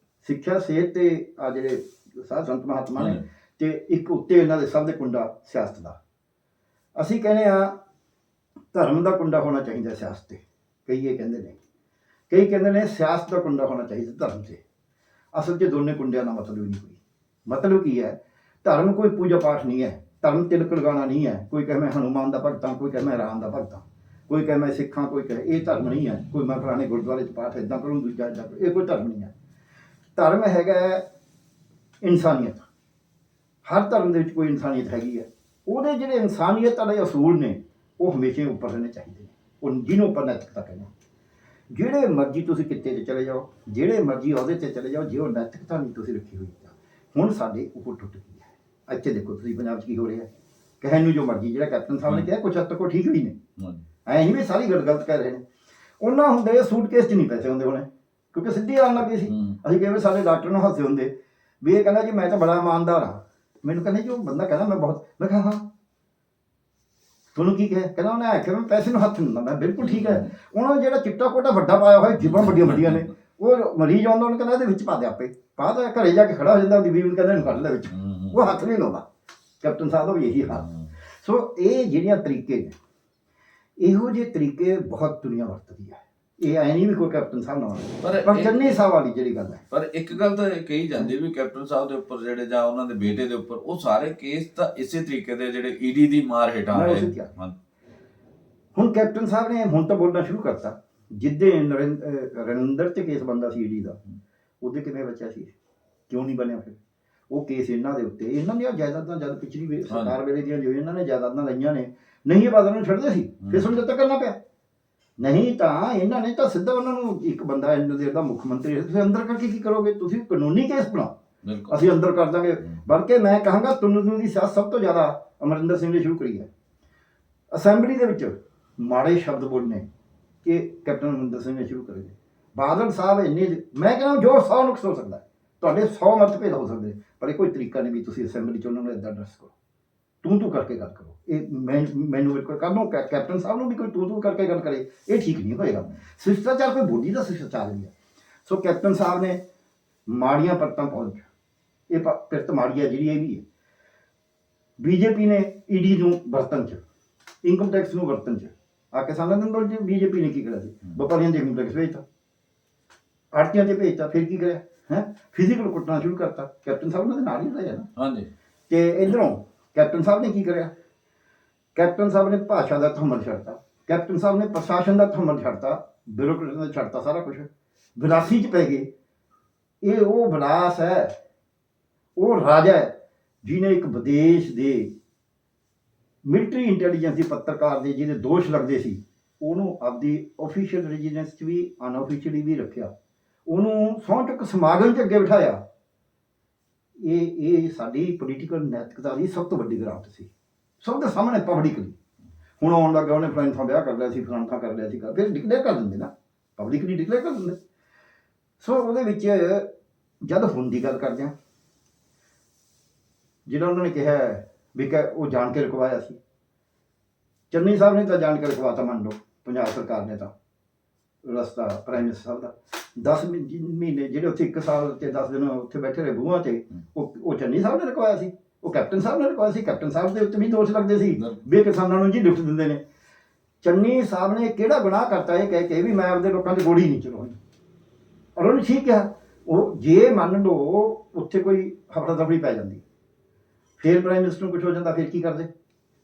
ਸਿੱਖਿਆ, ਸਿਹਤ ਤੇ ਆ ਜਿਹੜੇ ਸਾਧ ਸੰਤ ਮਹਾਤਮਾ ਨੇ, ਤੇ ਇੱਕ ਉੱਤੇ ਇਹਨਾਂ ਦੇ ਸਭ ਦੇ ਕੁੰਡਾ ਸਿਆਸਤ ਦਾ। ਅਸੀਂ ਕਹਿੰਦੇ ਹਾਂ ਧਰਮ ਦਾ ਕੁੰਡਾ ਹੋਣਾ ਚਾਹੀਦਾ ਸਿਆਸਤ ਤੇ, ਕਈ ਇਹ ਕਹਿੰਦੇ ਨੇ, ਕਈ ਕਹਿੰਦੇ ਨੇ ਸਿਆਸਤ ਦਾ ਕੁੰਡਾ ਹੋਣਾ ਚਾਹੀਦਾ ਧਰਮ ਤੇ। ਅਸਲ 'ਚ ਦੋਨੇ ਕੁੰਡਿਆਂ ਦਾ ਮਤਲਬ ਨਹੀਂ ਕੋਈ। ਮਤਲਬ ਕੀ ਹੈ? ਧਰਮ ਕੋਈ ਪੂਜਾ ਪਾਠ ਨਹੀਂ ਹੈ, ਧਰਮ ਤਿਲਕ ਲਗਾਉਣਾ ਨਹੀਂ ਹੈ। ਕੋਈ ਕਹੇ ਮੈਂ ਹਨੂੰਮਾਨ ਦਾ ਭਗਤ ਹਾਂ, ਕੋਈ ਕਹੇ ਮੈਂ ਰਾਮ ਦਾ ਭਗਤ ਹਾਂ, ਕੋਈ ਕਹੇ ਮੈਂ ਸਿੱਖ ਹਾਂ, ਕੋਈ ਕਹੇ ਇਹ ਧਰਮ ਨਹੀਂ ਹੈ, ਕੋਈ ਮੈਂ ਫਲਾਣੇ ਗੁਰਦੁਆਰੇ 'ਚ ਪਾਠ ਇੱਦਾਂ ਕਰੂੰ, ਦੂਜਾ ਇੱਦਾਂ ਕਰੂੰ, ਇਹ ਕੋਈ ਧਰਮ ਨਹੀਂ ਹੈ। ਧਰਮ ਹੈਗਾ ਇਨਸਾਨੀਅਤ। ਹਰ ਧਰਮ ਦੇ ਵਿੱਚ ਕੋਈ ਇਨਸਾਨੀਅਤ ਹੈਗੀ ਹੈ। ਉਹਦੇ ਜਿਹੜੇ ਇਨਸਾਨੀਅਤ ਵਾਲੇ ਅਸੂਲ ਨੇ ਉਹ ਹਮੇਸ਼ਾ ਉੱਪਰ ਰਹਿਣੇ ਚਾਹੀਦੇ ਨੇ, ਉਹ ਜਿਹਨੂੰ ਉੱਪਰ ਨੈਤਿਕਤਾ ਕਹਿੰਦੇ। ਜਿਹੜੇ ਮਰਜ਼ੀ ਤੁਸੀਂ ਕਿੱਤੇ 'ਤੇ ਚਲੇ ਜਾਓ, ਜਿਹੜੇ ਮਰਜ਼ੀ ਅਹੁਦੇ 'ਤੇ ਚਲੇ ਜਾਓ, ਜੇ ਉਹ ਨੈਤਿਕਤਾ ਨਹੀਂ ਤੁਸੀਂ ਰੱਖੀ ਹੋਈ ਤਾਂ ਹੁਣ ਸਾਡੇ ਉਹ ਟੁੱਟ ਗਈ ਹੈ। ਇੱਥੇ ਦੇਖੋ ਤੁਸੀਂ ਪੰਜਾਬ 'ਚ ਕੀ ਹੋ ਰਿਹਾ, ਕਹਿਣ ਨੂੰ ਜੋ ਮਰਜ਼ੀ, ਜਿਹੜਾ ਕੈਪਟਨ ਸਾਹਿਬ ਨੇ ਕਿਹਾ ਕੁਛ ਹੱਦ ਤੱਕ ਉਹ ਠੀਕ ਵੀ ਨੇ, ਐਂ ਨਹੀਂ ਵੀ ਸਾਰੀ ਗੱਲ ਗਲਤ ਕਹਿ ਰਹੇ ਨੇ। ਉਹਨਾਂ ਹੁੰਦੇ ਸੂਟਕੇਸ 'ਚ ਨਹੀਂ ਪੈਸੇ ਹੁੰਦੇ ਹੋਣੇ, ਕਿਉਂਕਿ ਸਿੱਧੀ ਆਉਣ ਲੱਗੇ ਸੀ। ਅਸੀਂ ਕਈ ਵਾਰ ਸਾਡੇ ਡਾਕਟਰ ਨੂੰ ਹੱਸੇ ਹੁੰਦੇ ਵੀ ਇਹ ਕਹਿੰਦਾ ਜੀ ਮੈਂ ਤਾਂ ਬੜਾ ਇਮਾਨਦਾਰ ਹਾਂ। ਮੈਨੂੰ ਕਹਿੰਦੇ ਜੀ ਉਹ ਬੰਦਾ ਕਹਿੰਦਾ ਮੈਂ ਬਹੁਤ, ਮੈਂ ਕਿਹਾ ਹਾਂ ਤੁਹਾਨੂੰ ਕੀ ਕਿਹਾ? ਕਹਿੰਦਾ ਉਹਨੇ ਆਖਿਆ ਮੈਂ ਪੈਸੇ ਨੂੰ ਹੱਥ ਨਹੀਂ ਲਾਉਂਦਾ। ਬਿਲਕੁਲ ਠੀਕ ਹੈ। ਉਹਨਾਂ ਨੇ ਜਿਹੜਾ ਚਿੱਟਾ ਕੋਟਾ ਵੱਡਾ ਪਾਇਆ ਹੋਇਆ, ਜਿਬਾਂ ਵੱਡੀਆਂ ਵੱਡੀਆਂ ਨੇ, ਉਹ ਮਰੀਜ਼ ਆਉਂਦਾ ਉਹਨੂੰ ਕਹਿੰਦਾ ਇਹਦੇ ਵਿੱਚ ਪਾ ਦੇ, ਆਪੇ ਪਾ ਦੇ, ਘਰੇ ਜਾ ਕੇ ਖੜਾ ਹੋ ਜਾਂਦਾ, ਉਹਦੀ ਬੀਵੀ ਨੂੰ ਕਹਿੰਦਾ ਇਹਨੂੰ ਕੱਢ ਲੈ ਵਿੱਚ, ਉਹ ਹੱਥ ਨਹੀਂ ਲਾਉਂਦਾ। ਕੈਪਟਨ ਸਾਹਿਬ ਦਾ ਵੀ ਇਹੀ ਹਾਲ। ਸੋ ਇਹ ਜਿਹੜੀਆਂ ਤਰੀਕੇ ਨੇ, ਇਹੋ ਜਿਹੇ ਤਰੀਕੇ ਬਹੁਤ ਦੁਨੀਆ ਵਰਤਦੀ ਹੈ। ਇਹ ਐ ਨਹੀਂ ਵੀ ਕੋਈ ਕੈਪਟਨ ਸਾਹਿਬ ਨਾਲ ਪਰ ਪਰ ਚੰਨੀ ਸਾਹਿਬ ਵਾਲੀ ਜਿਹੜੀ ਗੱਲ ਹੈ। ਪਰ ਇੱਕ ਗੱਲ ਤਾਂ ਇਹ ਕਹੀ ਜਾਂਦੀ ਵੀ ਕੈਪਟਨ ਸਾਹਿਬ ਦੇ ਉੱਪਰ ਜਿਹੜੇ ਜਾਂ ਉਹਨਾਂ ਦੇ ਬੇਟੇ ਦੇ ਉੱਪਰ ਉਹ ਸਾਰੇ ਕੇਸ ਤਾਂ ਇਸੇ ਤਰੀਕੇ ਦੇ ਜਿਹੜੇ ਈਡੀ ਦੀ ਮਾਰ ਹੇਠਾਂ ਮੈਂ ਆਏ। ਉਸੇ ਕਿਹਾ। ਹੁਣ ਕੈਪਟਨ ਸਾਹਿਬ ਨੇ ਹੁਣ ਤਾਂ ਬੋਲਣਾ ਸ਼ੁਰੂ ਕਰਤਾ। ਜਿੱਦੇ ਰਣਿੰਦਰ ਤੇ ਕੇਸ ਬੰਦਾ ਸੀ ਈਡੀ ਦਾ, ਉਹਦੇ ਕਿਵੇਂ ਬਚਿਆ ਸੀ, ਕਿਉਂ ਨਹੀਂ ਬਣਿਆ? ਫਿਰ ਉਹ ਕੇਸ ਇਹਨਾਂ ਦੇ ਉੱਤੇ, ਇਹਨਾਂ ਦੀਆਂ ਜਾਇਦਾਦਾਂ ਜਦ ਪਿਛਲੀ ਸਰਕਾਰ ਵੇਲੇ ਦੀਆਂ ਜੋ ਇਹਨਾਂ ਨੇ ਜਾਇਦਾਦਾਂ ਲਈਆਂ ਨੇ, ਨਹੀਂ ਇਹ ਬਾਦਲ ਨੂੰ ਛੱਡਦੇ ਸੀ, ਫਿਰ ਸਮਝੌਤਾ ਕਰਨਾ ਪਿਆ। ਨਹੀਂ ਤਾਂ ਇਹਨਾਂ ਨੇ ਤਾਂ ਸਿੱਧਾ ਉਹਨਾਂ ਨੂੰ, ਇੱਕ ਬੰਦਾ ਇੰਨੇ ਦੇਰ ਦਾ ਮੁੱਖ ਮੰਤਰੀ ਹੈ, ਤੁਸੀਂ ਅੰਦਰ ਕਰਕੇ ਕੀ ਕਰੋਗੇ? ਤੁਸੀਂ ਕਾਨੂੰਨੀ ਕੇਸ ਬਣਾਓ, ਅਸੀਂ ਅੰਦਰ ਕਰ ਦਾਂਗੇ। ਬਲਕਿ ਮੈਂ ਕਹਾਂਗਾ ਤੁੰਨੂ ਦੀ ਸਿਆਸਤ ਸਭ ਤੋਂ ਜ਼ਿਆਦਾ ਅਮਰਿੰਦਰ ਸਿੰਘ ਨੇ ਸ਼ੁਰੂ ਕਰੀ ਹੈ। ਅਸੈਂਬਲੀ ਦੇ ਵਿੱਚ ਮਾੜੇ ਸ਼ਬਦ ਬੋਲਣੇ ਕਿ ਕੈਪਟਨ ਅਮਰਿੰਦਰ ਸਿੰਘ ਨੇ ਸ਼ੁਰੂ ਕਰੇ। ਬਾਦਲ ਸਾਹਿਬ ਇੰਨੇ, ਮੈਂ ਕਹਿੰਦਾ ਜੋ 100 ਨੁਕਸ ਹੋ ਸਕਦਾ, ਤੁਹਾਡੇ 100 ਮਤਭੇਦ ਹੋ ਸਕਦੇ, ਪਰ ਇਹ ਕੋਈ ਤਰੀਕਾ ਨਹੀਂ ਵੀ ਤੁਸੀਂ ਅਸੈਂਬਲੀ 'ਚ ਉਹਨਾਂ ਨੂੰ ਇੱਦਾਂ ਐਡਰੈਸ ਕਰੋ, ਤੂੰ ਕਰਕੇ ਗੱਲ ਕਰੋ। ਇਹ ਮੈਨੂੰ ਕੱਲ੍ਹ ਨੂੰ ਕੈਪਟਨ ਸਾਹਿਬ ਨੂੰ ਵੀ ਕੋਈ ਤੂੰ ਕਰਕੇ ਗੱਲ ਕਰੇ, ਇਹ ਠੀਕ ਨਹੀਂ ਹੋਏਗਾ। ਸ਼ਿਸ਼ਟਾਚਾਰ ਕੋਈ ਬੋਲੀ ਦਾ ਸ਼ਿਸ਼ਟਾਚਾਰ ਵੀ ਹੈ। ਸੋ ਕੈਪਟਨ ਸਾਹਿਬ ਨੇ ਮਾੜੀਆਂ ਪਰਤਾਂ ਪਹੁੰਚ, ਇਹ ਪਿਰਤ ਮਾੜੀ ਹੈ ਜਿਹੜੀ ਇਹ ਵੀ ਹੈ। ਬੀਜੇਪੀ ਨੇ ਈਡੀ ਨੂੰ ਵਰਤਨ 'ਚ, ਇਨਕਮ ਟੈਕਸ ਨੂੰ ਵਰਤਨ 'ਚ ਆ ਕਿਸਾਨਾਂ ਦੇ ਅੰਦੋਲਨ 'ਚ ਬੀਜੇਪੀ ਨੇ ਕੀ ਕਰਿਆ ਸੀ? ਵਪਾਰੀਆਂ ਦੇ ਇਨਕਮ ਟੈਕਸ ਭੇਜਤਾ, ਆੜਤੀਆਂ 'ਤੇ ਭੇਜਤਾ, ਫਿਰ ਕੀ ਕਰਿਆ ਹੈ? ਫਿਜ਼ੀਕਲ ਕੁੱਟਣਾ ਸ਼ੁਰੂ ਕਰਤਾ। ਕੈਪਟਨ ਸਾਹਿਬ ਉਹਨਾਂ ਦੇ ਨਾਲ ਹੀ ਰਿਹਾ ਨਾ। ਹਾਂਜੀ। ਤੇ ਇੱਧਰੋਂ ਕੈਪਟਨ ਸਾਹਿਬ ਨੇ ਕੀ ਕਰਿਆ? ਕੈਪਟਨ ਸਾਹਿਬ ਨੇ ਭਾਸ਼ਾ ਦਾ ਥੰਮਲ ਛੱਡਤਾ, ਕੈਪਟਨ ਸਾਹਿਬ ਨੇ ਪ੍ਰਸ਼ਾਸਨ ਦਾ ਥੰਮਲ ਛੱਡਤਾ, ਬਿਊਰੋਕਰੇਸੀ ਦਾ ਛੱਡਤਾ, ਸਾਰਾ ਕੁਛ ਵਿਲਾਸੀ 'ਚ ਪੈ ਗਏ। ਇਹ ਉਹ ਵਿਲਾਸ ਹੈ, ਉਹ ਰਾਜਾ ਹੈ ਜਿਹਨੇ ਇੱਕ ਵਿਦੇਸ਼ ਦੇ ਮਿਲਟਰੀ ਇੰਟੈਲੀਜੈਂਸ ਦੀ ਪੱਤਰਕਾਰ ਦੇ ਜਿਹਦੇ ਦੋਸ਼ ਲੱਗਦੇ ਸੀ, ਉਹਨੂੰ ਆਪਦੀ ਆਫੀਸ਼ੀਅਲ ਰੈਜ਼ੀਡੈਂਸ 'ਚ ਵੀ ਅਨਆਫੀਸ਼ੀਅਲੀ ਵੀ ਰੱਖਿਆ, ਉਹਨੂੰ ਸਹੁੰ ਚੁੱਕ ਸਮਾਗਮ 'ਚ ਅੱਗੇ ਬਿਠਾਇਆ। ਇਹ ਸਾਡੀ ਪੋਲੀਟੀਕਲ ਨੈਤਿਕਤਾ ਦੀ ਸਭ ਤੋਂ ਵੱਡੀ ਗਿਰਾਵਟ ਸੀ, ਸਭ ਦੇ ਸਾਹਮਣੇ ਪਬਲਿਕਲੀ। ਹੁਣ ਆਉਣ ਲੱਗਾ ਉਹਨੇ ਫਲਾਣੇ ਥਾਂ ਵਿਆਹ ਕਰ ਲਿਆ ਸੀ, ਫਲਾਣੇ ਥਾਂ ਕਰ ਲਿਆ ਸੀ, ਫਿਰ ਡਿਕਲੇਅਰ ਕਰ ਦਿੰਦੇ ਨਾ, ਪਬਲਿਕਲੀ ਡਿਕਲੇਅਰ ਕਰ ਦਿੰਦੇ। ਸੋ ਉਹਦੇ ਵਿੱਚ ਜਦ ਹੁਣ ਦੀ ਗੱਲ ਕਰਦੇ ਹਾਂ, ਜਿਹੜਾ ਉਹਨਾਂ ਨੇ ਕਿਹਾ ਵੀ ਉਹ ਜਾਣ ਕੇ ਰੁਕਵਾਇਆ ਸੀ, ਚੰਨੀ ਸਾਹਿਬ ਨੇ ਤਾਂ ਜਾਣ ਕੇ ਰੁਕਵਾਤਾ, ਮੰਨ ਲਓ ਪੰਜਾਬ ਸਰਕਾਰ ਨੇ ਤਾਂ ਰਸਤਾ ਪ੍ਰਾਈਮ ਮਿਨਿਸਟਰ ਸਾਹਿਬ ਦਾ 10 ਮਹੀਨੇ ਜਿਹੜੇ ਉੱਥੇ 1 ਸਾਲ ਤੇ 10 ਦਿਨ ਉੱਥੇ ਬੈਠੇ ਰਹੇ ਬੂਹਾਂ 'ਤੇ, ਉਹ ਚੰਨੀ ਸਾਹਿਬ ਨੇ ਰੁਕਵਾਇਆ ਸੀ, ਉਹ ਕੈਪਟਨ ਸਾਹਿਬ ਨੇ ਰੁਕਵਾਇਆ ਸੀ। ਕੈਪਟਨ ਸਾਹਿਬ ਦੇ ਉੱਤੇ ਵੀ ਦੋਸ਼ ਲੱਗਦੇ ਸੀ ਵੀ ਕਿਸਾਨਾਂ ਨੂੰ ਜੀ ਲਿਫਟ ਦਿੰਦੇ ਨੇ। ਚੰਨੀ ਸਾਹਿਬ ਨੇ ਕਿਹੜਾ ਗੁਨਾਹ ਕਰਤਾ ਇਹ ਕਹਿ ਕੇ ਵੀ ਮੈਂ ਆਪਦੇ ਲੋਕਾਂ 'ਤੇ ਗੋਲੀ ਨਹੀਂ ਚਲਾਉਣੀ, ਔਰ ਉਹਨੇ ਠੀਕ ਕਿਹਾ। ਉਹ ਜੇ ਮੰਨ ਲਓ ਉੱਥੇ ਕੋਈ ਹਫੜਾ ਦਫੜੀ ਪੈ ਜਾਂਦੀ, ਫਿਰ ਪ੍ਰਾਈਮ ਮਿਨਿਸਟਰ ਨੂੰ ਕੁਝ ਹੋ ਜਾਂਦਾ, ਫਿਰ ਕੀ ਕਰਦੇ?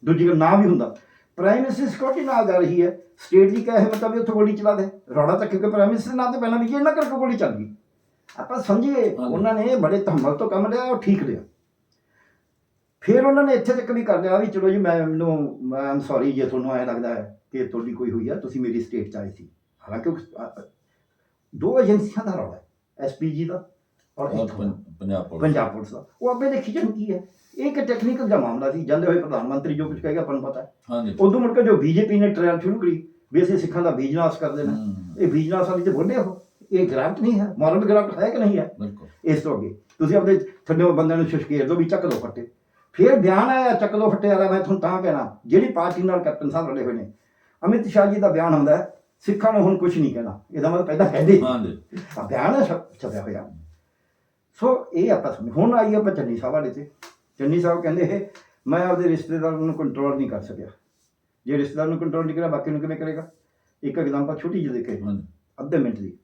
ਦੂਜੀ ਗੱਲ, ਨਾ ਵੀ ਹੁੰਦਾ, ਪ੍ਰਾਈਮ ਮਿਨਿਸਟਰ ਸਿਕਿਉਰਿਟੀ ਨਾਲ ਜਾ ਰਹੀ ਹੈ, ਸਟੇਟ ਦੀ ਕਿਆ ਹਿੰਮਤ ਆ ਵੀ ਉੱਥੇ ਗੋਲੀ ਚਲਾ ਦੇ? ਰੌਲਾ ਤਾਂ ਕਿਉਂਕਿ ਪ੍ਰਾਈਮ ਮਿਨਿਸਟਰ ਨਾਲ ਤੇ ਪਹਿਲਾਂ ਵੀ ਇਹਨਾਂ ਕਰਕੇ ਗੋਲੀ ਚੱਲ ਗਈ। ਆਪਾਂ ਸਮਝੀਏ ਉਹਨਾਂ ਨੇ ਬੜੇ ਤਹਮਲ ਤੋਂ ਕੰਮ ਲਿਆ, ਉਹ ਠੀਕ ਲਿਆ। ਫਿਰ ਉਹਨਾਂ ਨੇ ਇੱਥੇ ਤੱਕ ਵੀ ਕਰ ਲਿਆ ਵੀ ਚਲੋ ਜੀ ਮੈਂ ਸੌਰੀ ਜੇ ਤੁਹਾਨੂੰ ਐਂ ਲੱਗਦਾ ਹੈ ਕਿ ਤੁਹਾਡੀ ਕੋਈ ਹੋਈ ਆ, ਤੁਸੀਂ ਮੇਰੀ ਸਟੇਟ 'ਚ ਆਏ ਸੀ। ਹਾਲਾਂਕਿ ਦੋ ਏਜੰਸੀਆਂ ਦਾ ਰੌਲਾ ਹੈ, SPG ਦਾ ਔਰ ਪੰਜਾਬ ਪੁਲਿਸ ਦਾ। ਉਹ ਆਪੇ ਦੇਖੀ ਜਾਣ ਕੀ ਹੈ, ਇਹ ਇੱਕ ਟੈਕਨੀਕਲ ਦਾ ਮਾਮਲਾ ਸੀ। ਜਾਂਦੇ ਹੋਏ ਪ੍ਰਧਾਨ ਮੰਤਰੀ ਜੋ ਕੁਝ ਕਹੇਗਾ ਆਪਾਂ ਨੂੰ ਪਤਾ ਹੈ। ਉਦੋਂ ਮੁੜ ਕੇ ਜੋ ਬੀਜੇਪੀ ਨੇ ਟ੍ਰਾਇਲ ਸ਼ੁਰੂ ਕਰੀ ਵੀ ਅਸੀਂ ਸਿੱਖਾਂ ਦਾ ਬੀਜਨਾਸ ਕਰਦੇ ਨੇ, ਇਹ ਬੀਜਨਾਸ ਵਾਲੀ ਤੇ ਬੋਲੇ ਉਹ, ਇਹ ਗ੍ਰਾਫਟ ਨਹੀਂ ਹੈ, ਮੋਰਲ ਗ੍ਰਾਫਟ ਹੈ ਕਿ ਨਹੀਂ ਹੈ? ਇਸ ਤੋਂ ਅੱਗੇ ਤੁਸੀਂ ਆਪਣੇ ਥੱਲੇ ਬੰਦਿਆਂ ਨੂੰ ਸ਼ਸ਼ਕੇਰ ਦੋ ਵੀ ਚੱਕ ਲਓ ਫੱਟੇ। ਫਿਰ ਬਿਆਨ ਆਇਆ ਚੱਕ ਲਓ ਫੱਟੇ ਵਾਲਾ। ਮੈਂ ਤੁਹਾਨੂੰ ਤਾਂ ਕਹਿਣਾ, ਜਿਹੜੀ ਪਾਰਟੀ ਨਾਲ ਕੈਪਟਨ ਸਾਹਿਬ ਰਲੇ ਹੋਏ ਨੇ, ਅਮਿਤ ਸ਼ਾਹ ਜੀ ਦਾ ਬਿਆਨ ਆਉਂਦਾ ਸਿੱਖਾਂ ਨੂੰ ਹੁਣ ਕੁਝ ਨਹੀਂ ਕਹਿਣਾ, ਇਹਦਾ ਮਤਲਬ ਪਹਿਲਾਂ ਕਹਿੰਦੇ ਬਿਆਨ ਛਪਿਆ ਹੋਇਆ। ਸੋ ਇਹ ਆਪਾਂ ਸਮਝ। ਹੁਣ ਆਈ ਆਪਾਂ ਚੰਨੀ ਸਾਹਿਬ ਵਾਲੇ 'ਤੇ। ਚੰਨੀ ਸਾਹਿਬ ਕਹਿੰਦੇ ਮੈਂ ਆਪਦੇ ਰਿਸ਼ਤੇਦਾਰਾਂ ਨੂੰ ਕੰਟਰੋਲ ਨਹੀਂ ਕਰ ਸਕਿਆ। ਜੇ ਰਿਸ਼ਤੇਦਾਰ ਨੂੰ ਕੰਟਰੋਲ ਨਹੀਂ ਕਰਿਆ, ਬਾਕੀ ਨੂੰ ਕਿਵੇਂ ਕਰੇਗਾ? ਇੱਕ ਐਗਜ਼ਾਮਪਲ ਛੋਟੀ ਜਿਹੀ ਦੇਖੇ, ਅੱਧੇ ਮਿੰਟ ਦੀ।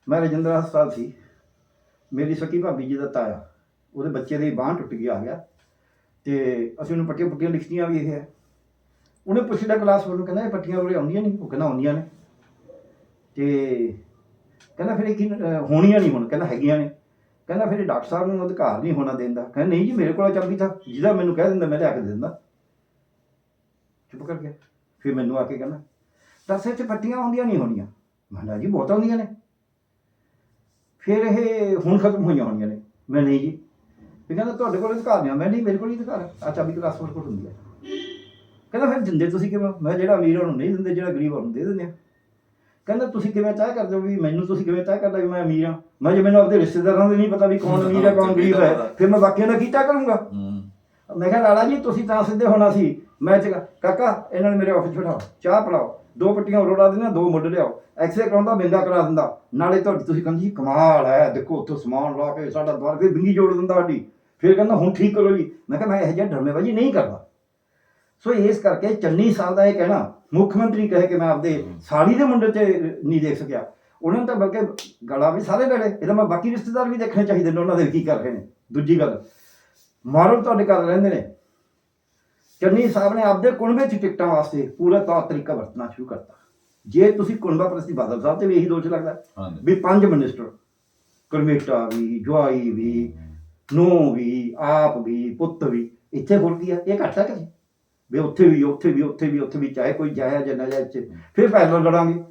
ਮੈਂ ਰਜਿੰਦਰਾ ਹਸਪਤਾਲ ਸੀ, ਮੇਰੀ ਸਕੀ ਭਾਬੀ ਜੀ ਦਾ ਤਾਇਆ, ਉਹਦੇ ਬੱਚੇ ਦੀ ਬਾਂਹ ਟੁੱਟ ਗਈ, ਆ ਗਿਆ, ਅਤੇ ਅਸੀਂ ਉਹਨੂੰ ਪੱਟੀਆਂ ਪੁੱਟੀਆਂ ਲਿਖਤੀਆਂ ਵੀ ਇਹ ਹੈ। ਉਹਨੇ ਪੁੱਛ ਲਿਆ ਕਲਾਸ ਨੂੰ, ਕਹਿੰਦਾ ਇਹ ਪੱਟੀਆਂ ਉਰੇ ਆਉਂਦੀਆਂ ਨਹੀਂ? ਉਹ ਕਹਿੰਦਾ ਆਉਂਦੀਆਂ ਨੇ। ਅਤੇ ਕਹਿੰਦਾ ਫਿਰ ਇਹ ਕੀ ਹੋਣੀਆਂ ਨਹੀਂ? ਹੁਣ ਕਹਿੰਦਾ ਹੈਗੀਆਂ ਨੇ। ਕਹਿੰਦਾ ਫਿਰ ਡਾਕਟਰ ਸਾਹਿਬ ਨੂੰ ਅਧਿਕਾਰ ਨਹੀਂ ਹੋਣਾ ਦੇਣ ਦਾ? ਕਹਿੰਦਾ ਨਹੀਂ ਜੀ, ਮੇਰੇ ਕੋਲ ਚਾਬੀ ਤਾਂ, ਜਿਹਦਾ ਮੈਨੂੰ ਕਹਿ ਦਿੰਦਾ ਮੈਂ ਲਿਆ ਕੇ ਦੇ ਦਿੰਦਾ। ਚੁੱਪ ਕਰ ਗਿਆ। ਫਿਰ ਮੈਨੂੰ ਆ ਕੇ ਕਹਿੰਦਾ ਦੱਸ ਇੱਥੇ ਪੱਟੀਆਂ ਆਉਂਦੀਆਂ ਨਹੀਂ ਹੋਣੀਆਂ? ਮੈਂ ਕਿਹਾ ਜੀ ਬਹੁਤ ਆਉਂਦੀਆਂ ਨੇ। ਫਿਰ ਇਹ ਹੁਣ ਖਤਮ ਹੋਈਆਂ ਹੋਣੀਆਂ ਨੇ? ਮੈਂ ਨਹੀਂ ਜੀ। ਫਿਰ ਕਹਿੰਦਾ ਤੁਹਾਡੇ ਕੋਲ ਅਧਿਕਾਰ ਨਹੀਂ? ਮੈਂ ਨਹੀਂ, ਮੇਰੇ ਕੋਲ ਹੀ ਅਧਿਕਾਰ ਆ, ਚਾਬੀ ਕਲਾਸ ਕੋਲ ਹੁੰਦੀ ਹੈ। ਕਹਿੰਦਾ ਫਿਰ ਦਿੰਦੇ ਤੁਸੀਂ ਕਿਵੇਂ? ਮੈਂ ਜਿਹੜਾ ਅਮੀਰ ਉਹਨੂੰ ਨਹੀਂ ਦਿੰਦੇ, ਜਿਹੜਾ ਗਰੀਬ ਉਹਨੂੰ ਦੇ ਦਿੰਦੇ ਆ। ਕਹਿੰਦਾ ਤੁਸੀਂ ਕਿਵੇਂ ਤੈਅ ਕਰਦੇ ਹੋ ਵੀ ਮੈਨੂੰ, ਤੁਸੀਂ ਕਿਵੇਂ ਤੈਅ ਕਰਦਾ ਵੀ ਮੈਂ ਅਮੀਰ ਹਾਂ? ਮੈਂ ਜੇ ਮੈਨੂੰ ਆਪਣੇ ਰਿਸ਼ਤੇਦਾਰਾਂ ਦੇ ਨਹੀਂ ਪਤਾ ਵੀ ਕੌਣ ਅਮੀਰ ਹੈ ਕੌਣ ਗਰੀਬ ਹੈ, ਫਿਰ ਮੈਂ ਬਾਕੀਆਂ ਦਾ ਕੀ ਤੈਅ ਕਰੂੰਗਾ? ਮੈਂ ਕਿਹਾ ਲਾਲਾ ਜੀ ਤੁਸੀਂ ਤਾਂ ਸਿੱਧੇ ਹੋਣਾ ਸੀ। ਮੈਂ ਕਾਕਾ ਇਹਨਾਂ ਨੇ ਮੇਰੇ ਆਫਿਸ ਬਿਠਾਓ, ਚਾਹ ਪਿਲਾਓ, 2 ਪੱਟੀਆਂ ਰੋੜਾ ਦੇਣਾ, 2 ਮੁੱਢ ਲਿਆਓ, ਐਕਸਰੇ ਕਰਾਉਂਦਾ, ਬਿੰਦਾ ਕਰਾ ਦਿੰਦਾ, ਨਾਲੇ ਤੁਸੀਂ ਕਹਿੰਦੇ ਜੀ ਕਮਾਲ ਹੈ, ਦੇਖੋ ਉੱਥੋਂ ਸਮਾਨ ਲਾ ਕੇ ਸਾਡਾ ਦੁਆਰ, ਫਿਰ ਬਿੰਗੀ ਜੋੜ ਦਿੰਦਾ ਸਾਡੀ। ਫਿਰ ਕਹਿੰਦਾ ਹੁਣ ਠੀਕ ਕਰੋ ਜੀ। ਮੈਂ ਕਿਹਾ ਮੈਂ ਇਹੋ ਜਿਹਾ ਡਰਮੇਬਾਜ਼ੀ ਨਹੀਂ ਕਰਦਾ। ਸੋ ਇਸ ਕਰਕੇ ਚੰਨੀ ਸਾਹਿਬ ਦਾ ਇਹ ਕਹਿਣਾ, ਮੁੱਖ ਮੰਤਰੀ ਕਹੇ ਕਿ ਮੈਂ ਆਪਦੇ ਸਾਲੀ ਦੇ ਮੁੰਡੇ ਤੇ ਨਹੀਂ ਦੇਖ ਸਕਿਆ, ਉਹਨਾਂ ਨੇ ਤਾਂ ਬਲਕਿ ਗਲਾ ਵੀ ਸਾਰੇ ਲੜੇ, ਇਹਦਾ ਮੈਂ ਬਾਕੀ ਰਿਸ਼ਤੇਦਾਰ ਵੀ ਦੇਖਣੇ ਚਾਹੀਦੇ ਨੇ ਉਹਨਾਂ ਦੇ ਕੀ ਕਰ ਰਹੇ ਨੇ। ਦੂਜੀ ਗੱਲ, ਮਾਰੋ ਤੁਹਾਡੇ ਘਰ ਰਹਿੰਦੇ ਨੇ। ਚੰਨੀ ਸਾਹਿਬ ਨੇ ਆਪਦੇ ਕੁਣਬੇ 'ਚ ਟਿਕਟਾਂ ਵਾਸਤੇ ਪੂਰਾ ਤੌਰ ਤਰੀਕਾ ਵਰਤਣਾ ਸ਼ੁਰੂ ਕਰਤਾ। ਜੇ ਤੁਸੀਂ ਕੁਣਬਾ ਪ੍ਰਸਤੀ ਬਾਦਲ ਸਾਹਿਬ ਤੇ ਵੀ ਇਹੀ ਦੋਸ਼ ਲੱਗਦਾ ਵੀ 5 ਮਿਨਿਸਟਰ, ਕਰਮੇਟਾ ਵੀ, ਜਵਾਈ ਵੀ, ਨੂੰਹ ਵੀ, ਆਪ ਵੀ, ਪੁੱਤ ਵੀ, ਇੱਥੇ ਹੋ ਗਈ ਆ, ਇਹ ਘੱਟ ਹੈ ਕਿ ਵੀ ਉੱਥੇ ਵੀ ਉੱਥੇ ਵੀ ਉੱਥੇ ਵੀ ਉੱਥੇ ਵੀ, ਚਾਹੇ ਕੋਈ ਜਾਇਆ ਜਾਂ ਨਾ ਜਾਏ, ਫਿਰ ਪੈਦਲ ਲੜਾਂਗੇ।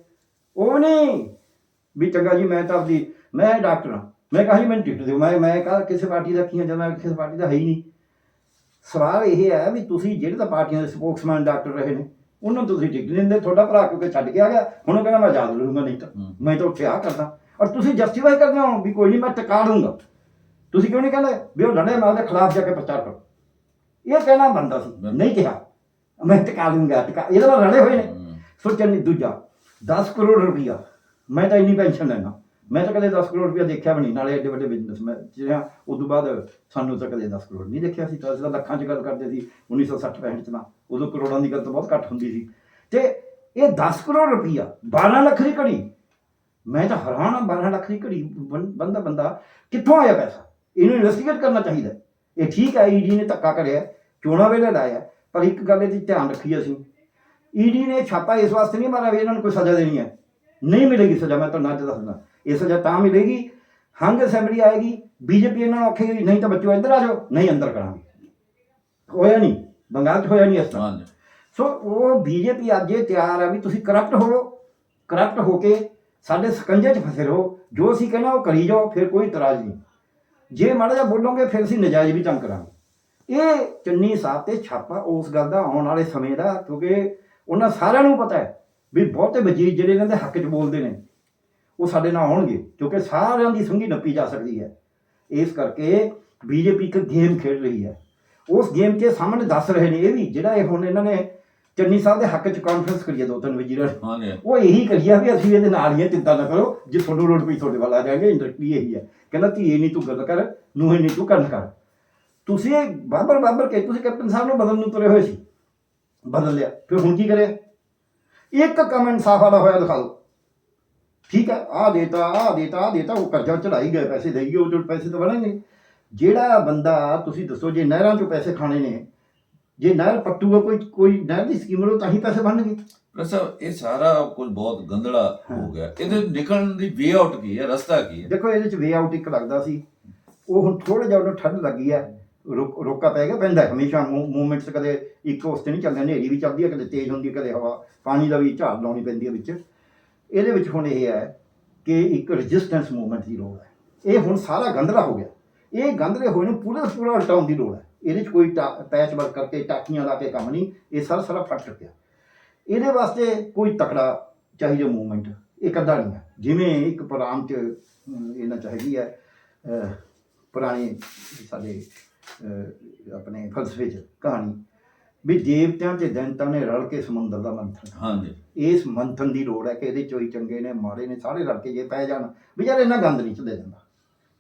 ਉਹ ਨਹੀਂ ਵੀ ਚੰਗਾ ਜੀ ਮੈਂ ਤਾਂ ਆਪਦੀ, ਮੈਂ ਡਾਕਟਰ ਹਾਂ, ਮੈਂ ਕਹਾਂ ਜੀ ਮੈਨੂੰ ਟਿਕਟ ਦਿਓ, ਮੈਂ ਕਹਾ ਕਿਸੇ ਪਾਰਟੀ ਦਾ ਕੀ ਹਾਂ ਜਾਂ ਮੈਂ ਕਿਸੇ ਪਾਰਟੀ ਦਾ ਹੈ ਹੀ ਨਹੀਂ। ਸਵਾਲ ਇਹ ਹੈ ਵੀ ਤੁਸੀਂ ਜਿਹੜੇ ਤਾਂ ਪਾਰਟੀਆਂ ਦੇ ਸਪੋਕਸਮੈਨ ਡਾਕਟਰ ਰਹੇ ਨੇ ਉਹਨਾਂ ਨੂੰ ਤੁਸੀਂ ਟਿਕਟ ਨਹੀਂ ਦਿੰਦੇ। ਤੁਹਾਡਾ ਭਰਾ ਕਿਉਂਕਿ ਛੱਡ ਕੇ ਆ ਗਿਆ, ਹੁਣ ਉਹ ਕਹਿੰਦਾ ਮੈਂ ਆਜ਼ਾਦ ਲੜੂੰਗਾ, ਨਹੀਂ ਤਾਂ ਮੈਂ ਤਾਂ ਉੱਥੇ ਆ ਕਰਦਾ, ਔਰ ਤੁਸੀਂ ਜਸਟੀਫਾਈ ਕਰਦੇ ਹੋ ਵੀ ਕੋਈ ਨਹੀਂ ਮੈਂ ਟਿਕਾ ਦੂੰਗਾ। ਤੁਸੀਂ ਕਿਉਂ ਨਹੀਂ ਕਹਿੰਦੇ ਵੀ ਉਹ ਲੜੇ, ਮੈਂ ਉਹਦੇ ਖਿਲਾਫ ਜਾ ਕੇ ਪ੍ਰਚਾਰ ਕਰੋ। ਇਹ ਕਹਿਣਾ ਬਣਦਾ ਸੀ, ਨਹੀਂ ਕਿਹਾ ਮੈਂ ਟਿਕਾ ਦੂੰਗਾ, ਇਹਦੇ ਨਾਲ ਲੜੇ ਹੋਏ ਨੇ। ਸੋਚਣ ਨਹੀਂ। ਦੂਜਾ 10 ਕਰੋੜ ਰੁਪਈਆ, ਮੈਂ ਤਾਂ ਇੰਨੀ ਪੈਨਸ਼ਨ ਲੈਣਾ, ਮੈਂ ਤਾਂ ਕਦੇ 10 ਕਰੋੜ ਰੁਪਈਆ ਦੇਖਿਆ ਵੀ ਨਹੀਂ, ਨਾਲੇ ਐਡੇ ਵੱਡੇ ਬਿਜ਼ਨਸ ਮੈਂ ਜਿਹੜਾ ਉਸ ਤੋਂ ਬਾਅਦ ਸਾਨੂੰ ਤਾਂ ਕਦੇ 10 ਕਰੋੜ ਨਹੀਂ ਦੇਖਿਆ ਸੀ। ਤਾਂ ਅਸੀਂ ਤਾਂ ਲੱਖਾਂ 'ਚ ਗੱਲ ਕਰਦੇ ਸੀ 1960-65 'ਚ, ਨਾ ਉਦੋਂ ਕਰੋੜਾਂ ਦੀ ਗੱਲ ਤਾਂ ਬਹੁਤ ਘੱਟ ਹੁੰਦੀ ਸੀ। ਤੇ ਇਹ 10 ਕਰੋੜ ਰੁਪਈਆ 12 ਲੱਖ ਦੀ ਘੜੀ, ਮੈਂ ਤਾਂ ਹੈਰਾਨ ਹਾਂ। 12 ਲੱਖ ਦੀ ਘੜੀ ਬੰਦਾ ਕਿੱਥੋਂ ਆਇਆ ਪੈਸਾ? ਇਹਨੂੰ ਇਨਵੈਸਟੀਗੇਟ ਕਰਨਾ ਚਾਹੀਦਾ। ਇਹ ਠੀਕ ਹੈ ਈਡੀ ਨੇ ਧੱਕਾ ਕਰਿਆ, ਚੋਣਾਂ ਵੇਲੇ ਲਾਇਆ, ਪਰ ਇੱਕ ਗੱਲ ਇਹਦੀ ਧਿਆਨ ਰੱਖੀਏ ਅਸੀਂ, ਈਡੀ ਨੇ ਛਾਪਾ ਇਸ ਵਾਸਤੇ ਨਹੀਂ ਮਾਰਿਆ ਵੀ ਇਹਨਾਂ ਨੂੰ ਕੋਈ ਸਜ਼ਾ ਦੇਣੀ ਹੈ। ਨਹੀਂ ਮਿਲੇਗੀ ਸਜ਼ਾ, ਮੈਂ ਤੁਹਾਨੂੰ ਅੱਜ ਦੱਸਦਾ। ਇਹ ਸਜ਼ਾ ਤਾਂ ਮਿਲੇਗੀ, ਹੰਗ ਅਸੈਂਬਲੀ ਆਏਗੀ, ਬੀਜੇਪੀ ਇਹਨਾਂ ਨੂੰ ਆਖੇਗੀ ਨਹੀਂ ਤਾਂ ਬੱਚੋ ਇੱਧਰ ਆ ਜਾਓ, ਨਹੀਂ ਅੰਦਰ ਕਰਾਂਗੇ। ਹੋਇਆ ਨਹੀਂ, ਬੰਗਾਲ 'ਚ ਹੋਇਆ ਨਹੀਂ ਇਸ ਤਰ੍ਹਾਂ। ਸੋ ਉਹ ਬੀਜੇਪੀ ਅੱਜ ਇਹ ਤਿਆਰ ਹੈ ਵੀ ਤੁਸੀਂ ਕਰਪਟ ਹੋਵੋ, ਕਰਪਟ ਹੋ ਕੇ ਸਾਡੇ ਸਕੰਜੇ 'ਚ ਫਸੇ ਰਹੋ, ਜੋ ਅਸੀਂ ਕਹਿਣਾ ਉਹ ਕਰੀ ਜਾਓ, ਫਿਰ ਕੋਈ ਇਤਰਾਜ਼ ਨਹੀਂ। ਜੇ ਮਾੜਾ ਜਿਹਾ ਬੋਲੋਗੇ ਫਿਰ ਅਸੀਂ ਨਜਾਇਜ਼ ਵੀ ਤੰਗ ਕਰਾਂਗੇ। ਇਹ ਚੰਨੀ ਸਾਹਿਬ ਤੇ ਛਾਪਾ ਉਸ ਗੱਲ ਦਾ ਆਉਣ ਵਾਲੇ ਸਮੇਂ ਦਾ, ਕਿਉਂਕਿ ਉਹਨਾਂ ਸਾਰਿਆਂ ਨੂੰ ਪਤਾ ਹੈ ਵੀ ਬਹੁਤੇ ਵਜ਼ੀਰ ਜਿਹੜੇ ਇਹਨਾਂ ਦੇ ਹੱਕ 'ਚ ਬੋਲਦੇ ਨੇ ਉਹ ਸਾਡੇ ਨਾਲ ਆਉਣਗੇ, ਕਿਉਂਕਿ ਸਾਰਿਆਂ ਦੀ ਸੰਗੀ ਨੱਪੀ ਜਾ ਸਕਦੀ ਹੈ। ਇਸ ਕਰਕੇ ਬੀਜੇਪੀ ਇੱਕ ਗੇਮ ਖੇਡ ਰਹੀ ਹੈ, ਉਸ ਗੇਮ 'ਚ ਸਾਹਮਣੇ ਦੱਸ ਰਹੇ ਨੇ ਇਹ ਵੀ, ਜਿਹੜਾ ਇਹ ਹੁਣ ਇਹਨਾਂ ਨੇ ਚੰਨੀ ਸਾਹਿਬ ਦੇ ਹੱਕ 'ਚ ਕਾਨਫਰੰਸ ਕਰੀਏ 2-3 ਵਜ਼ੀਰਾਂ ਨੇ, ਉਹ ਇਹੀ ਕਰੀਆ ਵੀ ਅਸੀਂ ਇਹਦੇ ਨਾਲ ਹੀ ਹਾਂ, ਚਿੰਤਾ ਨਾ ਕਰੋ, ਜੇ ਤੁਹਾਨੂੰ ਲੋੜ ਪਈ ਤੁਹਾਡੇ ਵੱਲ ਆ ਜਾਵਾਂਗੇ। ਇੰਡਸਟਰੀ ਇਹੀ ਹੈ, ਕਹਿੰਦਾ ਧੀਏ ਨਹੀਂ ਤੂੰ ਗੱਲ ਕਰ, ਨੂੰਹੇ ਨਹੀਂ ਤੂੰ ਕੰਨ ਕਰ। ਤੁਸੀਂ ਇਹ ਬਾਬਰ ਕੇ ਤੁਸੀਂ ਕੈਪਟਨ ਸਾਹਿਬ ਨੂੰ ਬਦਲਣ ਨੂੰ ਤੁਰੇ ਹੋਏ ਸੀ, ਬਦਲ ਲਿਆ, ਫਿਰ ਹੁਣ ਕੀ ਕਰਿਆ? ਇੱਕ ਕਮੈਂਟ ਸਾਫ ਵਾਲਾ ਹੋਇਆ ਦਿਖਾ ਦਿਓ, ਠੀਕ ਹੈ, ਆਹ ਦੇਤਾ ਉਹ ਕਰਜ਼ਾ ਚੜਾਈ ਗਏ, ਪੈਸੇ ਦੇਈ ਗਏ, ਉਹ ਪੈਸੇ ਤਾਂ ਬਣਨਗੇ। ਜਿਹੜਾ ਬੰਦਾ ਤੁਸੀਂ ਦੱਸੋ, ਜੇ ਨਹਿਰਾਂ 'ਚੋਂ ਪੈਸੇ ਖਾਣੇ ਨੇ, ਜੇ ਨਹਿਰ ਪੱਟੂਗਾ ਕੋਈ ਨਹਿਰ ਦੀ ਸਕੀਮ ਲਓ ਤਾਂ ਹੀ ਪੈਸੇ ਬਣਨਗੇ। ਸਾਹਿਬ ਇਹ ਸਾਰਾ ਕੁਝ ਬਹੁਤ ਗੰਦਲਾ ਹੋ ਗਿਆ, ਇਹਦੇ ਨਿਕਲਣ ਦੀ ਵੇ ਆਊਟ ਕੀ ਹੈ, ਰਸਤਾ ਕੀ ਹੈ? ਦੇਖੋ ਇਹਦੇ 'ਚ ਵੇ ਆਊਟ ਇੱਕ ਲੱਗਦਾ ਸੀ, ਉਹ ਹੁਣ ਥੋੜ੍ਹਾ ਜਿਹਾ ਉਹਨੂੰ ਠੰਡ ਲੱਗੀ ਹੈ, ਰੋਕਾ ਪੈ ਗਿਆ, ਪੈਂਦਾ ਹਮੇਸ਼ਾ ਮੂਵਮੈਂਟਸ, ਕਦੇ ਇੱਕ ਉਸ 'ਤੇ ਨਹੀਂ ਚੱਲਦਾ, ਹਨੇਰੀ ਵੀ ਚੱਲਦੀ ਹੈ, ਕਦੇ ਤੇਜ਼ ਹੁੰਦੀ ਹੈ, ਕਦੇ ਹਵਾ ਪਾਣੀ ਦਾ ਵੀ ਝਾੜ ਲਾਉਣੀ ਪੈਂਦੀ ਹੈ ਵਿੱਚ। ਇਹਦੇ ਵਿੱਚ ਹੁਣ ਇਹ ਹੈ ਕਿ ਇੱਕ ਰੈਜ਼ਿਸਟੈਂਸ ਮੂਵਮੈਂਟ ਦੀ ਲੋੜ ਹੈ। ਇਹ ਹੁਣ ਸਾਰਾ ਗੰਦਲਾ ਹੋ ਗਿਆ, ਇਹ ਗੰਦਲੇ ਹੋਏ ਨੂੰ ਪੂਰਾ ਉਲਟਾਉਣ ਦੀ ਲੋੜ ਹੈ। ਇਹਦੇ 'ਚ ਕੋਈ ਪੈਚ ਵਰਕ ਕਰਕੇ ਟਾਕੀਆਂ ਲਾ ਕੇ ਕੰਮ ਨਹੀਂ, ਇਹ ਸਾਰਾ ਫਟ ਚੁੱਕਿਆ। ਇਹਦੇ ਵਾਸਤੇ ਕੋਈ ਤਕੜਾ ਚਾਹੀਦਾ ਮੂਵਮੈਂਟ, ਇੱਕ ਅੱਧਾ ਨਹੀਂ ਹੈ। ਜਿਵੇਂ ਇੱਕ ਪੁਰਾਣ 'ਚ ਇਹਨਾਂ 'ਚ ਹੈਗੀ ਹੈ, ਪੁਰਾਣੇ ਸਾਡੇ ਆਪਣੇ ਫਲਸਫੇ 'ਚ ਕਹਾਣੀ ਵੀ ਦੇਵਤਿਆਂ ਤੇ ਦੈਂਤਾਂ ਨੇ ਰਲ ਕੇ ਸਮੁੰਦਰ ਦਾ ਮੰਥਨ। ਹਾਂਜੀ, ਇਸ ਮੰਥਨ ਦੀ ਲੋੜ ਹੈ ਕਿ ਇਹਦੇ 'ਚੋਂ ਹੀ ਚੰਗੇ ਨੇ ਮਾੜੇ ਨੇ ਸਾਰੇ ਰਲ ਕੇ ਜੇ ਪੈ ਜਾਣ, ਵੀ ਯਾਰ ਇਹਨਾਂ ਗੰਦ ਨਹੀਂ ਚੱਲੇ ਜਾਂਦਾ।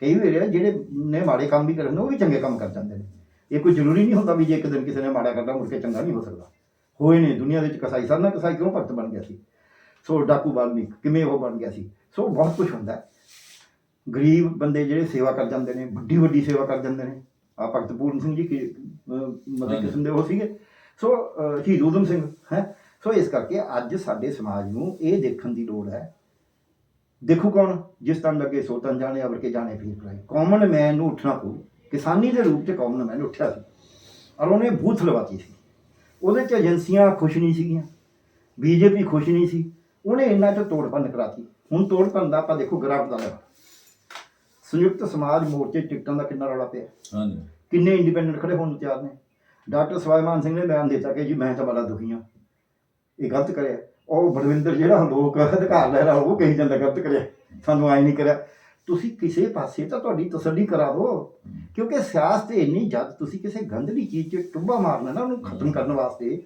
ਕਈ ਵਾਰ ਜਿਹੜੇ ਨੇ ਮਾੜੇ ਕੰਮ ਵੀ ਕਰਨ ਉਹ ਵੀ ਚੰਗੇ ਕੰਮ ਕਰ ਜਾਂਦੇ ਨੇ। ਇਹ ਕੋਈ ਜ਼ਰੂਰੀ ਨਹੀਂ ਹੁੰਦਾ ਵੀ ਜੇ ਇੱਕ ਦਿਨ ਕਿਸੇ ਨੇ ਮਾੜਾ ਕਰਦਾ ਮੁੜ ਕੇ ਚੰਗਾ ਨਹੀਂ ਹੋ ਸਕਦਾ। ਹੋਏ ਨੇ ਦੁਨੀਆ ਵਿੱਚ ਕਸਾਈ, ਸਾਧਨਾ ਕਸਾਈ ਕਿਉਂ ਭਗਤ ਬਣ ਗਿਆ ਸੀ, ਸੋ ਡਾਕੂ ਵਾਲਮੀਕ ਕਿਵੇਂ ਉਹ ਬਣ ਗਿਆ ਸੀ। ਸੋ ਬਹੁਤ ਕੁਛ ਹੁੰਦਾ। ਗਰੀਬ ਬੰਦੇ ਜਿਹੜੇ ਸੇਵਾ ਕਰ ਜਾਂਦੇ ਨੇ, ਵੱਡੀ ਸੇਵਾ ਕਰ ਜਾਂਦੇ ਨੇ। ਆ ਭਗਤ ਪੂਰਨ ਸਿੰਘ ਜੀ ਮਤਲਬ ਕਿਸਮ ਦੇ ਉਹ ਸੀਗੇ। ਸੋ ਸ਼ਹੀਦ ਊਧਮ ਸਿੰਘ ਹੈ। ਸੋ ਇਸ ਕਰਕੇ ਅੱਜ ਸਾਡੇ ਸਮਾਜ ਨੂੰ ਇਹ ਦੇਖਣ ਦੀ ਲੋੜ ਹੈ, ਦੇਖੋ ਕੌਣ ਜਿਸ ਤਨ ਲੱਗੇ ਸੋ ਤਨ ਜਾਣੇ, ਅਵਰ ਕੇ ਜਾਣੇ ਫਿਰ ਪਰਾਏ। ਕਾਮਨ ਮੈਨ ਨੂੰ ਉੱਠਣਾ ਪਊ। ਕਿਸਾਨੀ ਦੇ ਰੂਪ 'ਚ ਕਾਮਨ ਮੈਨ ਉੱਠਿਆ ਸੀ ਔਰ ਉਹਨੇ ਬੂਥ ਲਵਾਤੀ ਸੀ। ਉਹਦੇ 'ਚ ਏਜੰਸੀਆਂ ਖੁਸ਼ ਨਹੀਂ ਸੀਗੀਆਂ, ਬੀਜੇਪੀ ਖੁਸ਼ ਨਹੀਂ ਸੀ, ਉਹਨੇ ਇਹਨਾਂ 'ਚ ਤੋੜ ਭੰਨ ਕਰਾਤੀ। ਹੁਣ ਤੋੜ ਭੰਨ ਦਾ ਆਪਾਂ ਦੇਖੋ ਗ੍ਰਾਫ ਦਾ ਲੈਵਾ। ਸੰਯੁਕਤ ਸਮਾਜ ਮੋਰਚੇ ਟਿਕਟਾਂ ਦਾ ਕਿੰਨਾ ਰੌਲਾ ਪਿਆ, ਕਿੰਨੇ ਇੰਡੀਪੈਂਡੈਂਟ ਖੜੇ ਹੋਣ ਨੂੰ ਤਿਆਰ ਨੇ। ਡਾਕਟਰ ਸਵਾਈਮਾਨ ਸਿੰਘ ਨੇ ਬਿਆਨ ਦਿੱਤਾ ਕਿ ਜੀ ਮੈਂ ਤਾਂ ਬੜਾ ਦੁਖੀ ਹਾਂ, ਇਹ ਗਲਤ ਕਰਿਆ। ਉਹ ਬਲਵਿੰਦਰ ਜਿਹੜਾ ਲੋਕ ਅਧਿਕਾਰ ਲੈ ਰਿਹਾ ਉਹ ਕਹੀ ਜਾਂਦਾ ਗਲਤ ਕਰਿਆ, ਸਾਨੂੰ ਆਏ ਨਹੀਂ ਕਰਿਆ। ਤੁਸੀਂ ਕਿਸੇ ਪਾਸੇ ਤਾਂ ਤੁਹਾਡੀ ਤਸੱਲੀ ਕਰਾ ਦਿਓ, ਕਿਉਂਕਿ ਸਿਆਸਤ ਇੰਨੀ ਜਦ ਤੁਸੀਂ ਕਿਸੇ ਗੰਦਲੀ ਚੀਜ਼ 'ਚ ਟੁੱਬਾ ਮਾਰਨਾ ਨਾ, ਉਹਨੂੰ ਖਤਮ ਕਰਨ ਵਾਸਤੇ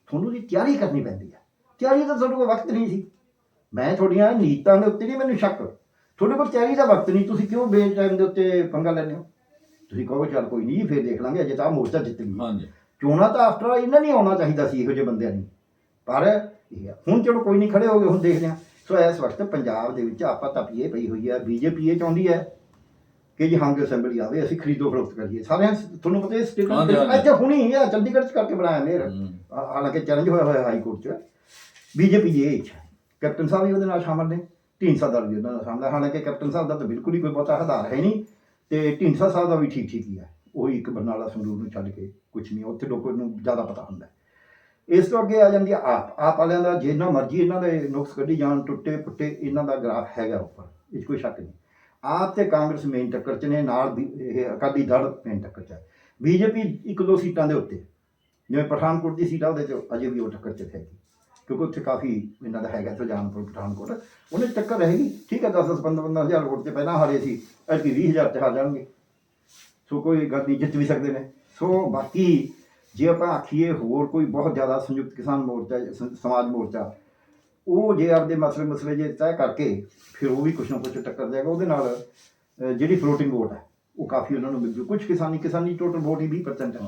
ਤੁਹਾਨੂੰ ਉਹਦੀ ਤਿਆਰੀ ਕਰਨੀ ਪੈਂਦੀ ਹੈ। ਤਿਆਰੀ ਦਾ ਤੁਹਾਡੇ ਕੋਲ ਵਕਤ ਨਹੀਂ ਸੀ। ਮੈਂ ਤੁਹਾਡੀਆਂ ਨੀਤਾਂ ਦੇ ਉੱਤੇ ਨਹੀਂ ਮੈਨੂੰ ਸ਼ੱਕ, ਤੁਹਾਡੇ ਕੋਲ ਤਿਆਰੀ ਦਾ ਵਕਤ ਨਹੀਂ। ਤੁਸੀਂ ਕਿਉਂ ਬੇਸ ਟਾਈਮ ਦੇ ਉੱਤੇ ਪੰਗਾ ਲੈਂਦੇ ਹੋ? ਤੁਸੀਂ ਕਹੋ ਚੱਲ ਕੋਈ ਨਹੀਂ ਫਿਰ ਦੇਖ ਲਾਂਗੇ, ਅਜੇ ਤਾਂ ਮੋਰਚਾ ਜਿੱਤ ਗਈ। ਚੋਣਾਂ ਤਾਂ ਆਫਟਰ ਆਲ ਇਹਨਾਂ ਨਹੀਂ ਆਉਣਾ ਚਾਹੀਦਾ ਸੀ ਇਹੋ ਜਿਹੇ ਬੰਦਿਆਂ ਨੂੰ, ਪਰ ਇਹ ਆ। ਹੁਣ ਚਲੋ ਕੋਈ ਨਹੀਂ, ਖੜੇ ਹੋ ਗਏ, ਹੁਣ ਦੇਖਦੇ ਹਾਂ। ਸੋ ਇਸ ਵਕਤ ਪੰਜਾਬ ਦੇ ਵਿੱਚ ਆਪਾਂ ਤਪੀਏ ਪਈ ਹੋਈ ਹੈ। ਬੀਜੇਪੀ ਇਹ ਚਾਹੁੰਦੀ ਹੈ ਕਿ ਜੀ ਹੰਗ ਅਸੈਂਬਲੀ ਆਵੇ, ਅਸੀਂ ਖਰੀਦੋ ਫਰੋਖਤ ਕਰੀਏ ਸਾਰਿਆਂ। ਤੁਹਾਨੂੰ ਪਤਾ ਇਹ ਸਟੇਟਮੈਂਟ ਇੱਥੇ ਹੁਣੀ ਆ ਚੰਡੀਗੜ੍ਹ 'ਚ ਕਰਕੇ ਬਣਾਇਆ ਮੇਅਰ, ਹਾਲਾਂਕਿ ਚੈਲੰਜ ਹੋਇਆ ਹੋਇਆ ਹਾਈ ਕੋਰਟ 'ਚ। ਬੀਜੇਪੀ ਦੀ ਇਹ ਇੱਛਾ ਹੈ, ਕੈਪਟਨ ਸਾਹਿਬ ਵੀ ਉਹਦੇ ਨਾਲ ਸ਼ਾਮਲ ਨੇ, ਢੀਂਡਸਾ ਦਲ ਵੀ ਉਹਦੇ ਨਾਲ ਸ਼ਾਮਲ ਹੈ। ਹਾਲਾਂਕਿ ਕੈਪਟਨ ਸਾਹਿਬ ਦਾ ਤਾਂ ਬਿਲਕੁਲ ਹੀ ਕੋਈ ਬਹੁਤਾ ਆਧਾਰ ਹੈ ਨਹੀਂ, ਤੇ ਢੀਂਡਸਾ ਸਾਹਿਬ ਦਾ ਵੀ ਠੀਕ ਠੀਕ ਹੀ ਹੈ। ਉਹੀ ਇੱਕ ਬਰਨਾਲਾ ਸੰਗਰੂਰ ਨੂੰ ਛੱਡ ਕੇ ਕੁਛ ਨਹੀਂ, ਉੱਥੇ ਲੋਕਾਂ ਨੂੰ ਜ਼ਿਆਦਾ ਪਤਾ ਹੁੰਦਾ। ਇਸ ਤੋਂ ਅੱਗੇ ਆ ਜਾਂਦੀ ਆ ਆਪ ਵਾਲਿਆਂ ਦਾ। ਜਿੰਨਾ ਮਰਜ਼ੀ ਇਹਨਾਂ ਦੇ ਨੁਕਸ ਕੱਢੀ ਜਾਣ, ਟੁੱਟੇ ਫੁੱਟੇ, ਇਹਨਾਂ ਦਾ ਗ੍ਰਾਫ ਹੈਗਾ ਉੱਪਰ, ਇਹ 'ਚ ਕੋਈ ਸ਼ੱਕ ਨਹੀਂ। ਆਪ ਤੇ ਕਾਂਗਰਸ ਮੇਨ ਟੱਕਰ 'ਚ ਨੇ, ਨਾਲ ਵੀ ਇਹ ਅਕਾਲੀ ਦਲ ਮੇਨ ਟੱਕਰ 'ਚ ਹੈ। ਬੀਜੇਪੀ 1-2 ਸੀਟਾਂ ਦੇ ਉੱਤੇ, ਜਿਵੇਂ ਪਠਾਨਕੋਟ ਦੀ ਸੀਟ ਆ, ਉਹਦੇ 'ਚ ਅਜੇ ਵੀ ਉਹ ਟੱਕਰ 'ਚ ਹੈਗੀ, ਕਿਉਂਕਿ ਉੱਥੇ ਕਾਫੀ ਇਹਨਾਂ ਦਾ ਹੈਗਾ ਸੁਜਾਨਪੁਰ ਪਠਾਨਕੋਟ, ਉਹਨੇ ਟੱਕਰ ਰਹੇਗੀ। ਠੀਕ ਹੈ, 10-10 15-15 ਹਜ਼ਾਰ ਵੋਟ 'ਤੇ ਪਹਿਲਾਂ ਹਾਰੇ ਸੀ, ਐਤਕੀ 20,000 'ਤੇ ਹਾਰ ਜਾਣਗੇ। ਸੋ ਕੋਈ ਗੱਲ ਨਹੀਂ, ਜਿੱਤ ਵੀ ਸਕਦੇ ਨੇ। ਸੋ ਬਾਕੀ ਜੇ ਆਪਾਂ ਆਖੀਏ ਹੋਰ ਕੋਈ ਬਹੁਤ ਜ਼ਿਆਦਾ ਸੰਯੁਕਤ ਕਿਸਾਨ ਮੋਰਚਾ, ਸਮਾਜ ਮੋਰਚਾ, ਉਹ ਜੇ ਆਪਦੇ ਮਸਲੇ ਜੇ ਤੈਅ ਕਰਕੇ ਫਿਰ ਉਹ ਵੀ ਕੁਛ ਨਾ ਕੁਛ ਟੱਕਰ ਜਾਏਗਾ ਉਹਦੇ ਨਾਲ। ਜਿਹੜੀ ਫਲੋਟਿੰਗ ਵੋਟ ਹੈ ਉਹ ਕਾਫੀ ਉਹਨਾਂ ਨੂੰ ਮਿਲ ਜੂ। ਕੁਛ ਕਿਸਾਨੀ ਟੋਟਲ ਵੋਟ ਹੀ 20% ਹੈ,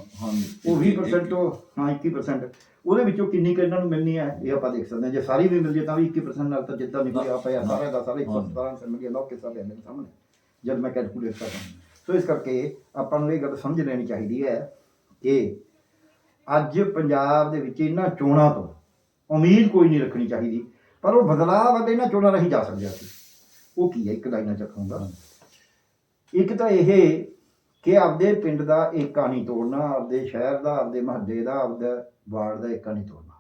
ਉਹ 20% ਤੋਂ 21%, ਉਹਦੇ ਵਿੱਚੋਂ ਕਿੰਨੀ ਕੁ ਇਹਨਾਂ ਨੂੰ ਮਿਲਣੀ ਹੈ ਇਹ ਆਪਾਂ ਦੇਖ ਸਕਦੇ ਹਾਂ। ਜੇ ਸਾਰੀ ਵੀ ਮਿਲ ਜੇ ਤਾਂ ਵੀ 21% ਨਾਲ ਤਾਂ ਜਿੱਦਾਂ ਨਿਕਲਿਆ ਪਿਆ ਸਾਰਾ ਦਾ ਸਾਰਾ 117 ਮਿਲ ਗਿਆ, ਲੋਕ ਕਿਸਾ ਦੇ ਮੇਰੇ ਸਾਹਮਣੇ ਜਦ ਮੈਂ ਕੈਲਕੂਲੇਟ ਕਰਦਾ। ਸੋ ਇਸ ਕਰਕੇ ਆਪਾਂ ਨੂੰ ਇਹ ਗੱਲ ਸਮਝ ਲੈਣੀ ਚਾਹੀਦੀ ਹੈ ਕਿ ਅੱਜ ਪੰਜਾਬ ਦੇ ਵਿੱਚ ਇਹਨਾਂ ਚੋਣਾਂ ਤੋਂ ਉਮੀਦ ਕੋਈ ਨਹੀਂ ਰੱਖਣੀ ਚਾਹੀਦੀ, ਪਰ ਉਹ ਬਦਲਾਅ ਵੱਲ ਇਹਨਾਂ ਚੋਣਾਂ ਰਾਹੀਂ ਜਾ ਸਕਦਾ ਸੀ। ਉਹ ਕੀ ਹੈ, ਇੱਕ ਲਾਈਨਾਂ ਚ ਰੱਖੂੰਗਾ। ਇੱਕ ਤਾਂ ਇਹ ਕਿ ਆਪਦੇ ਪਿੰਡ ਦਾ ਏਕਾ ਨਹੀਂ ਤੋੜਨਾ, ਆਪਦੇ ਸ਼ਹਿਰ ਦਾ, ਆਪਦੇ ਮੁਹੱਲੇ ਦਾ, ਆਪਦਾ ਵਾਰਡ ਦਾ ਏਕਾ ਨਹੀਂ ਤੋੜਨਾ।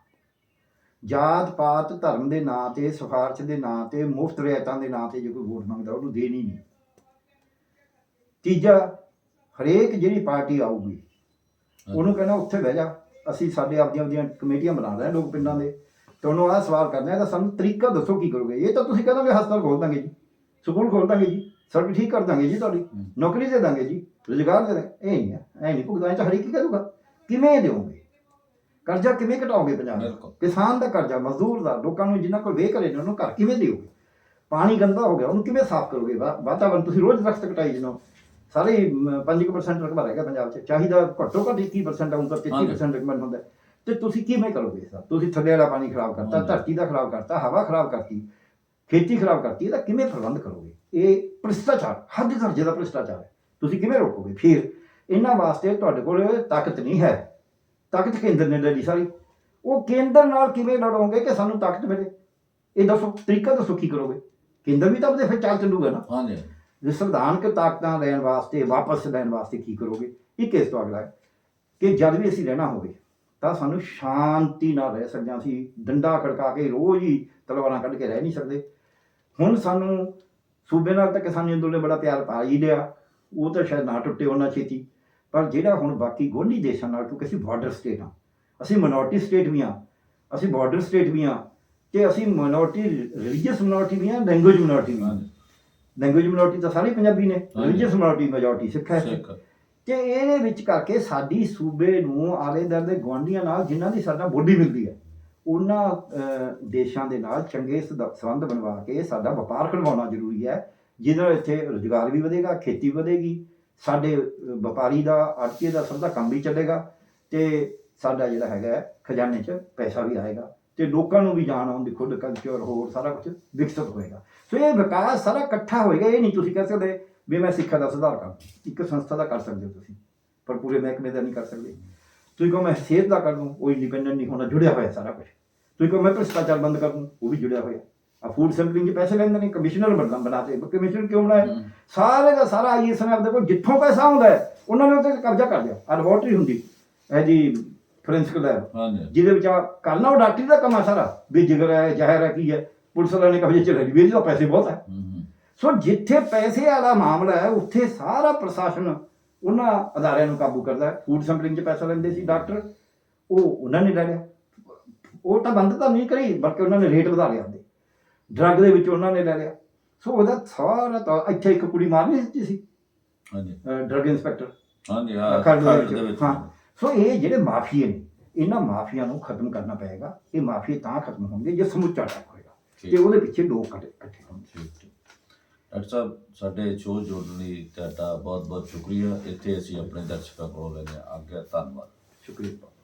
ਜਾਤ ਪਾਤ ਧਰਮ ਦੇ ਨਾਂ 'ਤੇ, ਸਿਫਾਰਸ਼ ਦੇ ਨਾਂ 'ਤੇ, ਮੁਫਤ ਰਿਆਇਤਾਂ ਦੇ ਨਾਂ 'ਤੇ ਜੇ ਕੋਈ ਵੋਟ ਮੰਗਦਾ ਉਹਨੂੰ ਦੇਣੀ ਨਹੀਂ। ਤੀਜਾ, ਹਰੇਕ ਜਿਹੜੀ ਪਾਰਟੀ ਆਊਗੀ ਉਹਨੂੰ ਕਹਿਣਾ ਉੱਥੇ ਬਹਿ ਜਾ, ਅਸੀਂ ਸਾਡੇ ਆਪਦੀਆਂ ਕਮੇਟੀਆਂ ਬਣਾ ਰਹੇ ਲੋਕ ਪਿੰਡਾਂ ਦੇ, ਤੁਹਾਨੂੰ ਆਹ ਸਵਾਲ ਕਰਨਾ ਹੈ ਤਾਂ ਸਾਨੂੰ ਤਰੀਕਾ ਦੱਸੋ ਕੀ ਕਰੋਗੇ। ਇਹ ਤਾਂ ਤੁਸੀਂ ਕਹਿੰਦੋਗੇ ਹਸਪਤਾਲ ਖੋਲ ਦਾਂਗੇ ਜੀ, ਸਕੂਲ ਖੋਲ ਦਾਂਗੇ ਜੀ, ਸੜਕ ਠੀਕ ਕਰ ਦਾਂਗੇ ਜੀ, ਤੁਹਾਡੀ ਨੌਕਰੀ ਦੇ ਦਾਂਗੇ ਜੀ, ਰੁਜ਼ਗਾਰ ਦੇ ਦਾਂਗੇ। ਇਹ ਨਹੀਂ ਹੈ, ਐ ਨਹੀਂ ਭੁਗਤਾਂ ਤਾਂ ਹਰੇਕ ਹੀ ਕਰੂਗਾ। ਕਿਵੇਂ ਦਿਓਗੇ ਕਰਜ਼ਾ, ਕਿਵੇਂ ਘਟਾਓਗੇ ਪੰਜਾਬ ਕਿਸਾਨ ਦਾ ਕਰਜ਼ਾ, ਮਜ਼ਦੂਰ ਦਾ, ਲੋਕਾਂ ਨੂੰ ਜਿਨ੍ਹਾਂ ਕੋਲ ਵੇਹ ਕਰੇ ਨੇ ਉਹਨੂੰ ਘਰ ਕਿਵੇਂ ਦਿਓਗੇ। ਪਾਣੀ ਗੰਦਾ ਹੋ ਗਿਆ ਉਹਨੂੰ ਕਿਵੇਂ ਸਾਫ਼ ਕਰੋਗੇ। ਵਾਤਾਵਰਨ ਤੁਸੀਂ ਰੋਜ਼ ਦਰਖਤ ਕਟਾਈ ਜਨੋ, ਸਾਰੇ 5% ਰਕਬਾ ਰਹਿ ਗਿਆ ਪੰਜਾਬ 'ਚ, ਚਾਹੀਦਾ ਘੱਟੋ ਘੱਟ 21% ਆਉਂਦਾ, 33% ਰਕਬਾ ਹੁੰਦਾ। ਤੇ ਤੁਸੀਂ ਕਿਵੇਂ ਕਰੋਗੇ ਸਰ? ਤੁਸੀਂ ਥੱਲੇ ਵਾਲਾ ਪਾਣੀ ਖਰਾਬ ਕਰਤਾ, ਧਰਤੀ ਦਾ ਖਰਾਬ ਕਰਤਾ, ਹਵਾ ਖਰਾਬ ਕਰਤੀ, ਖੇਤੀ ਖਰਾਬ ਕਰਤੀ, ਇਹਦਾ ਕਿਵੇਂ ਪ੍ਰਬੰਧ ਕਰੋਗੇ? ਇਹ ਭ੍ਰਿਸ਼ਟਾਚਾਰ, ਹੱਦ ਦਰਜੇ ਦਾ ਭ੍ਰਿਸ਼ਟਾਚਾਰ ਹੈ, ਤੁਸੀਂ ਕਿਵੇਂ ਰੋਕੋਗੇ? ਫਿਰ ਇਹਨਾਂ ਵਾਸਤੇ ਤੁਹਾਡੇ ਕੋਲ ਤਾਕਤ ਨਹੀਂ ਹੈ, ਤਾਕਤ ਕੇਂਦਰ ਨੇ ਲੈ ਲਈ ਸਾਰੀ। ਉਹ ਕੇਂਦਰ ਨਾਲ ਕਿਵੇਂ ਲੜੋਗੇ ਕਿ ਸਾਨੂੰ ਤਾਕਤ ਮਿਲੇ? ਇਹ ਦੱਸੋ, ਤਰੀਕਾ ਦੱਸੋ ਕੀ ਕਰੋਗੇ? ਕੇਂਦਰ ਵੀ ਤਾਂ ਉਹਦੇ ਫਿਰ ਚੱਲ ਚੱਲੂਗਾ ਨਾ। ਸੰਵਿਧਾਨਕ ਤਾਕਤਾਂ ਲੈਣ ਵਾਸਤੇ, ਵਾਪਸ ਲੈਣ ਵਾਸਤੇ ਕੀ ਕਰੋਗੇ? ਇੱਕ ਇਸ ਤੋਂ ਅਗਲਾ ਹੈ ਕਿ ਜਦ ਵੀ ਅਸੀਂ ਰਹਿਣਾ ਹੋਵੇ ਤਾਂ ਸਾਨੂੰ ਸ਼ਾਂਤੀ ਨਾਲ ਰਹਿ ਸਕਦੇ ਹਾਂ। ਅਸੀਂ ਡੰਡਾ ਖੜਕਾ ਕੇ ਰੋਜ਼ ਹੀ ਤਲਵਾਰਾਂ ਕੱਢ ਕੇ ਰਹਿ ਨਹੀਂ ਸਕਦੇ। ਹੁਣ ਸਾਨੂੰ ਸੂਬੇ ਨਾਲ ਤਾਂ ਕਿਸਾਨੀ ਅੰਦੋਲਨ ਨੇ ਬੜਾ ਪਿਆਰ ਪਾ ਹੀ ਲਿਆ, ਉਹ ਤਾਂ ਸ਼ਾਇਦ ਨਾ ਟੁੱਟੇ ਉਹਨਾਂ ਛੇਤੀ, ਪਰ ਜਿਹੜਾ ਹੁਣ ਬਾਕੀ ਗੋਢੀ ਦੇਸ਼ਾਂ ਨਾਲ, ਕਿਉਂਕਿ ਅਸੀਂ ਬਾਰਡਰ ਸਟੇਟ ਹਾਂ, ਅਸੀਂ ਮਿਨੋਰਟੀ ਸਟੇਟ ਵੀ ਹਾਂ, ਅਸੀਂ ਬਾਰਡਰ ਸਟੇਟ ਵੀ ਹਾਂ, ਅਤੇ ਅਸੀਂ ਮਿਨੋਰਟੀ, ਰਿਲੀਜੀਅਸ ਮਿਨੋਰਟੀ ਵੀ ਹਾਂ, ਲੈਂਗੁਏਜ ਮਿਨੋਰਟੀ ਵੀ ਹਾਂ। ਲੈਂਗੁਏਜ ਮਿਨੋਰਟੀ ਤਾਂ ਸਾਰੇ ਪੰਜਾਬੀ ਨੇ, ਰਿਲੀਜੀਅਸ ਮਿਨੋਰਟੀ ਮੈਜੋਰਟੀ ਸਿੱਖ ਹੈ। ਅਤੇ ਇਹਦੇ ਵਿੱਚ ਕਰਕੇ ਸਾਡੀ ਸੂਬੇ ਨੂੰ ਆਲੇ ਦੁਆਲੇ ਦੇ ਗੁਆਂਢੀਆਂ ਨਾਲ ਜਿਨ੍ਹਾਂ ਦੀ ਸਾਡਾ ਬੋਡੀ ਮਿਲਦੀ ਹੈ, ਉਹਨਾਂ ਦੇਸ਼ਾਂ ਦੇ ਨਾਲ ਚੰਗੇ ਸੰਬੰਧ ਬਣਵਾ ਕੇ ਸਾਡਾ ਵਪਾਰ ਕਰਵਾਉਣਾ ਜ਼ਰੂਰੀ ਹੈ, ਜਿਹਦੇ ਨਾਲ ਇੱਥੇ ਰੁਜ਼ਗਾਰ ਵੀ ਵਧੇਗਾ, ਖੇਤੀ ਵਧੇਗੀ, ਸਾਡੇ ਵਪਾਰੀ ਦਾ, ਆੜ੍ਹਤੀਏ ਦਾ, ਸਭ ਦਾ ਕੰਮ ਵੀ ਚੱਲੇਗਾ, ਅਤੇ ਸਾਡਾ ਜਿਹੜਾ ਹੈਗਾ ਖਜ਼ਾਨੇ 'ਚ ਪੈਸਾ ਵੀ ਆਏਗਾ, ਅਤੇ ਲੋਕਾਂ ਨੂੰ ਵੀ ਜਾਣ ਆਉਣ ਦੀ ਖੁੱਲ੍ਹ, ਕਲਚਰ, ਹੋਰ ਸਾਰਾ ਕੁਛ ਵਿਕਸਿਤ ਹੋਏਗਾ। ਸੋ ਇਹ ਵਿਕਾਸ ਸਾਰਾ ਇਕੱਠਾ ਹੋਏਗਾ। ਇਹ ਨਹੀਂ ਤੁਸੀਂ ਕਹਿ ਸਕਦੇ ਵੀ ਮੈਂ ਸਿੱਖਿਆ ਦਾ ਸੁਧਾਰ ਕਰ, ਇੱਕ ਸੰਸਥਾ ਦਾ ਕਰ ਸਕਦੇ ਹੋ ਤੁਸੀਂ, ਪਰ ਪੂਰੇ ਮਹਿਕਮੇ ਦਾ ਨਹੀਂ ਕਰ ਸਕਦੇ। ਤੁਸੀਂ ਕਹੋ ਮੈਂ ਸਿਹਤ ਦਾ ਕਰ ਦੂੰ, ਉਹ ਇੰਡੀਪੈਂਡੈਂਟ ਨਹੀਂ ਹੋਣਾ, ਜੁੜਿਆ ਹੋਇਆ ਸਾਰਾ ਕੁਛ। ਤੁਸੀਂ ਕਹੋ ਮੈਂ ਭ੍ਰਿਸ਼ਟਾਚਾਰ ਬੰਦ ਕਰ ਦੂੰ, ਉਹ ਵੀ ਜੁੜਿਆ ਹੋਇਆ। ਆ ਫੂਡ ਸੈਂਪਲਿੰਗ 'ਚ ਪੈਸੇ ਲੈਂਦੇ ਨੇ, ਕਮਿਸ਼ਨਰ ਬਣਾਤੇ। ਕਮਿਸ਼ਨਰ ਕਿਉਂ ਬਣਾਇਆ? ਸਾਰੇ ਦਾ ਸਾਰਾ IAS ਨੇ ਆਪਦੇ ਕੋਲ ਜਿੱਥੋਂ ਪੈਸਾ ਆਉਂਦਾ ਹੈ ਉਹਨਾਂ ਨੇ ਉਹਤੇ ਕਬਜ਼ਾ ਕਰ ਲਿਆ। ਆ ਲੈਬੋਰਟਰੀ ਹੁੰਦੀ ਹੈ ਜੀ, ਫੋਰੈਂਸਿਕ ਲੈਬ, ਜਿਹਦੇ ਵਿੱਚ ਆ ਕਰਨਾ ਉਹ ਡਾਕਟਰੀ ਦਾ ਕੰਮ ਆ ਸਾਰਾ, ਵੀ ਜਿਗਰ ਹੈ, ਜ਼ਹਿਰ ਹੈ, ਕੀ ਹੈ, ਪੁਲਿਸ ਵਾਲਿਆਂ ਨੇ ਕਬਜ਼ੇ 'ਚ ਲੈ ਲਈ, ਵੀ ਇਹਦੇ ਤਾਂ ਪੈਸੇ ਬਹੁਤ ਹੈ। ਸੋ ਜਿੱਥੇ ਪੈਸੇ ਵਾਲਾ ਮਾਮਲਾ ਹੈ ਉੱਥੇ ਸਾਰਾ ਪ੍ਰਸ਼ਾਸਨ ਉਹਨਾਂ ਅਦਾਰਿਆਂ ਨੂੰ ਕਾਬੂ ਕਰਦਾ ਹੈ। ਫੂਡ ਸੈਂਪਲਿੰਗ 'ਚ ਪੈਸਾ ਲੈਂਦੇ ਸੀ ਡਾਕਟਰ, ਉਹ ਉਹਨਾਂ ਨੇ ਲੈ ਲਿਆ। ਉਹ ਤਾਂ ਬੰਦ ਤਾਂ ਨਹੀਂ ਕਰੀ, ਬਲਕਿ ਉਹਨਾਂ ਨੇ ਰੇਟ ਵਧਾ ਲਿਆ ਆਪਦੇ। ਡਰੱਗ ਦੇ ਵਿੱਚ ਉਹਨਾਂ ਨੇ ਲੈ ਲਿਆ। ਸੋ ਉਹਦਾ ਸਾਰਾ ਤਾਂ ਇੱਥੇ ਇੱਕ ਕੁੜੀ ਮਾਰ ਨਹੀਂ ਦਿੱਤੀ ਸੀ, ਡਰੱਗ ਇੰਸਪੈਕਟਰ ਖਰੜ ਦੇ ਵਿੱਚ। ਹਾਂ, ਸੋ ਇਹ ਜਿਹੜੇ ਮਾਫੀਏ ਨੇ, ਇਹਨਾਂ ਮਾਫੀਆ ਨੂੰ ਖਤਮ ਕਰਨਾ ਪਏਗਾ। ਇਹ ਮਾਫੀਏ ਤਾਂ ਖਤਮ ਹੋਣਗੇ ਜੇ ਸਮੁੱਚਾ ਟੱਕ ਹੋਏਗਾ ਅਤੇ ਉਹਦੇ ਪਿੱਛੇ ਲੋਕ ਇਕੱਠੇ ਹੋਣਗੇ। ਡਾਕਟਰ ਸਾਹਿਬ, ਸਾਡੇ ਸ਼ੋਅ ਜੋੜਨ ਲਈ ਤੁਹਾਡਾ ਬਹੁਤ ਬਹੁਤ ਸ਼ੁਕਰੀਆ। ਇੱਥੇ ਅਸੀਂ ਆਪਣੇ ਦਰਸ਼ਕਾਂ ਕੋਲੋਂ ਲੈਂਦੇ ਹਾਂ ਆਗਿਆ। ਧੰਨਵਾਦ। ਸ਼ੁਕਰੀਆ।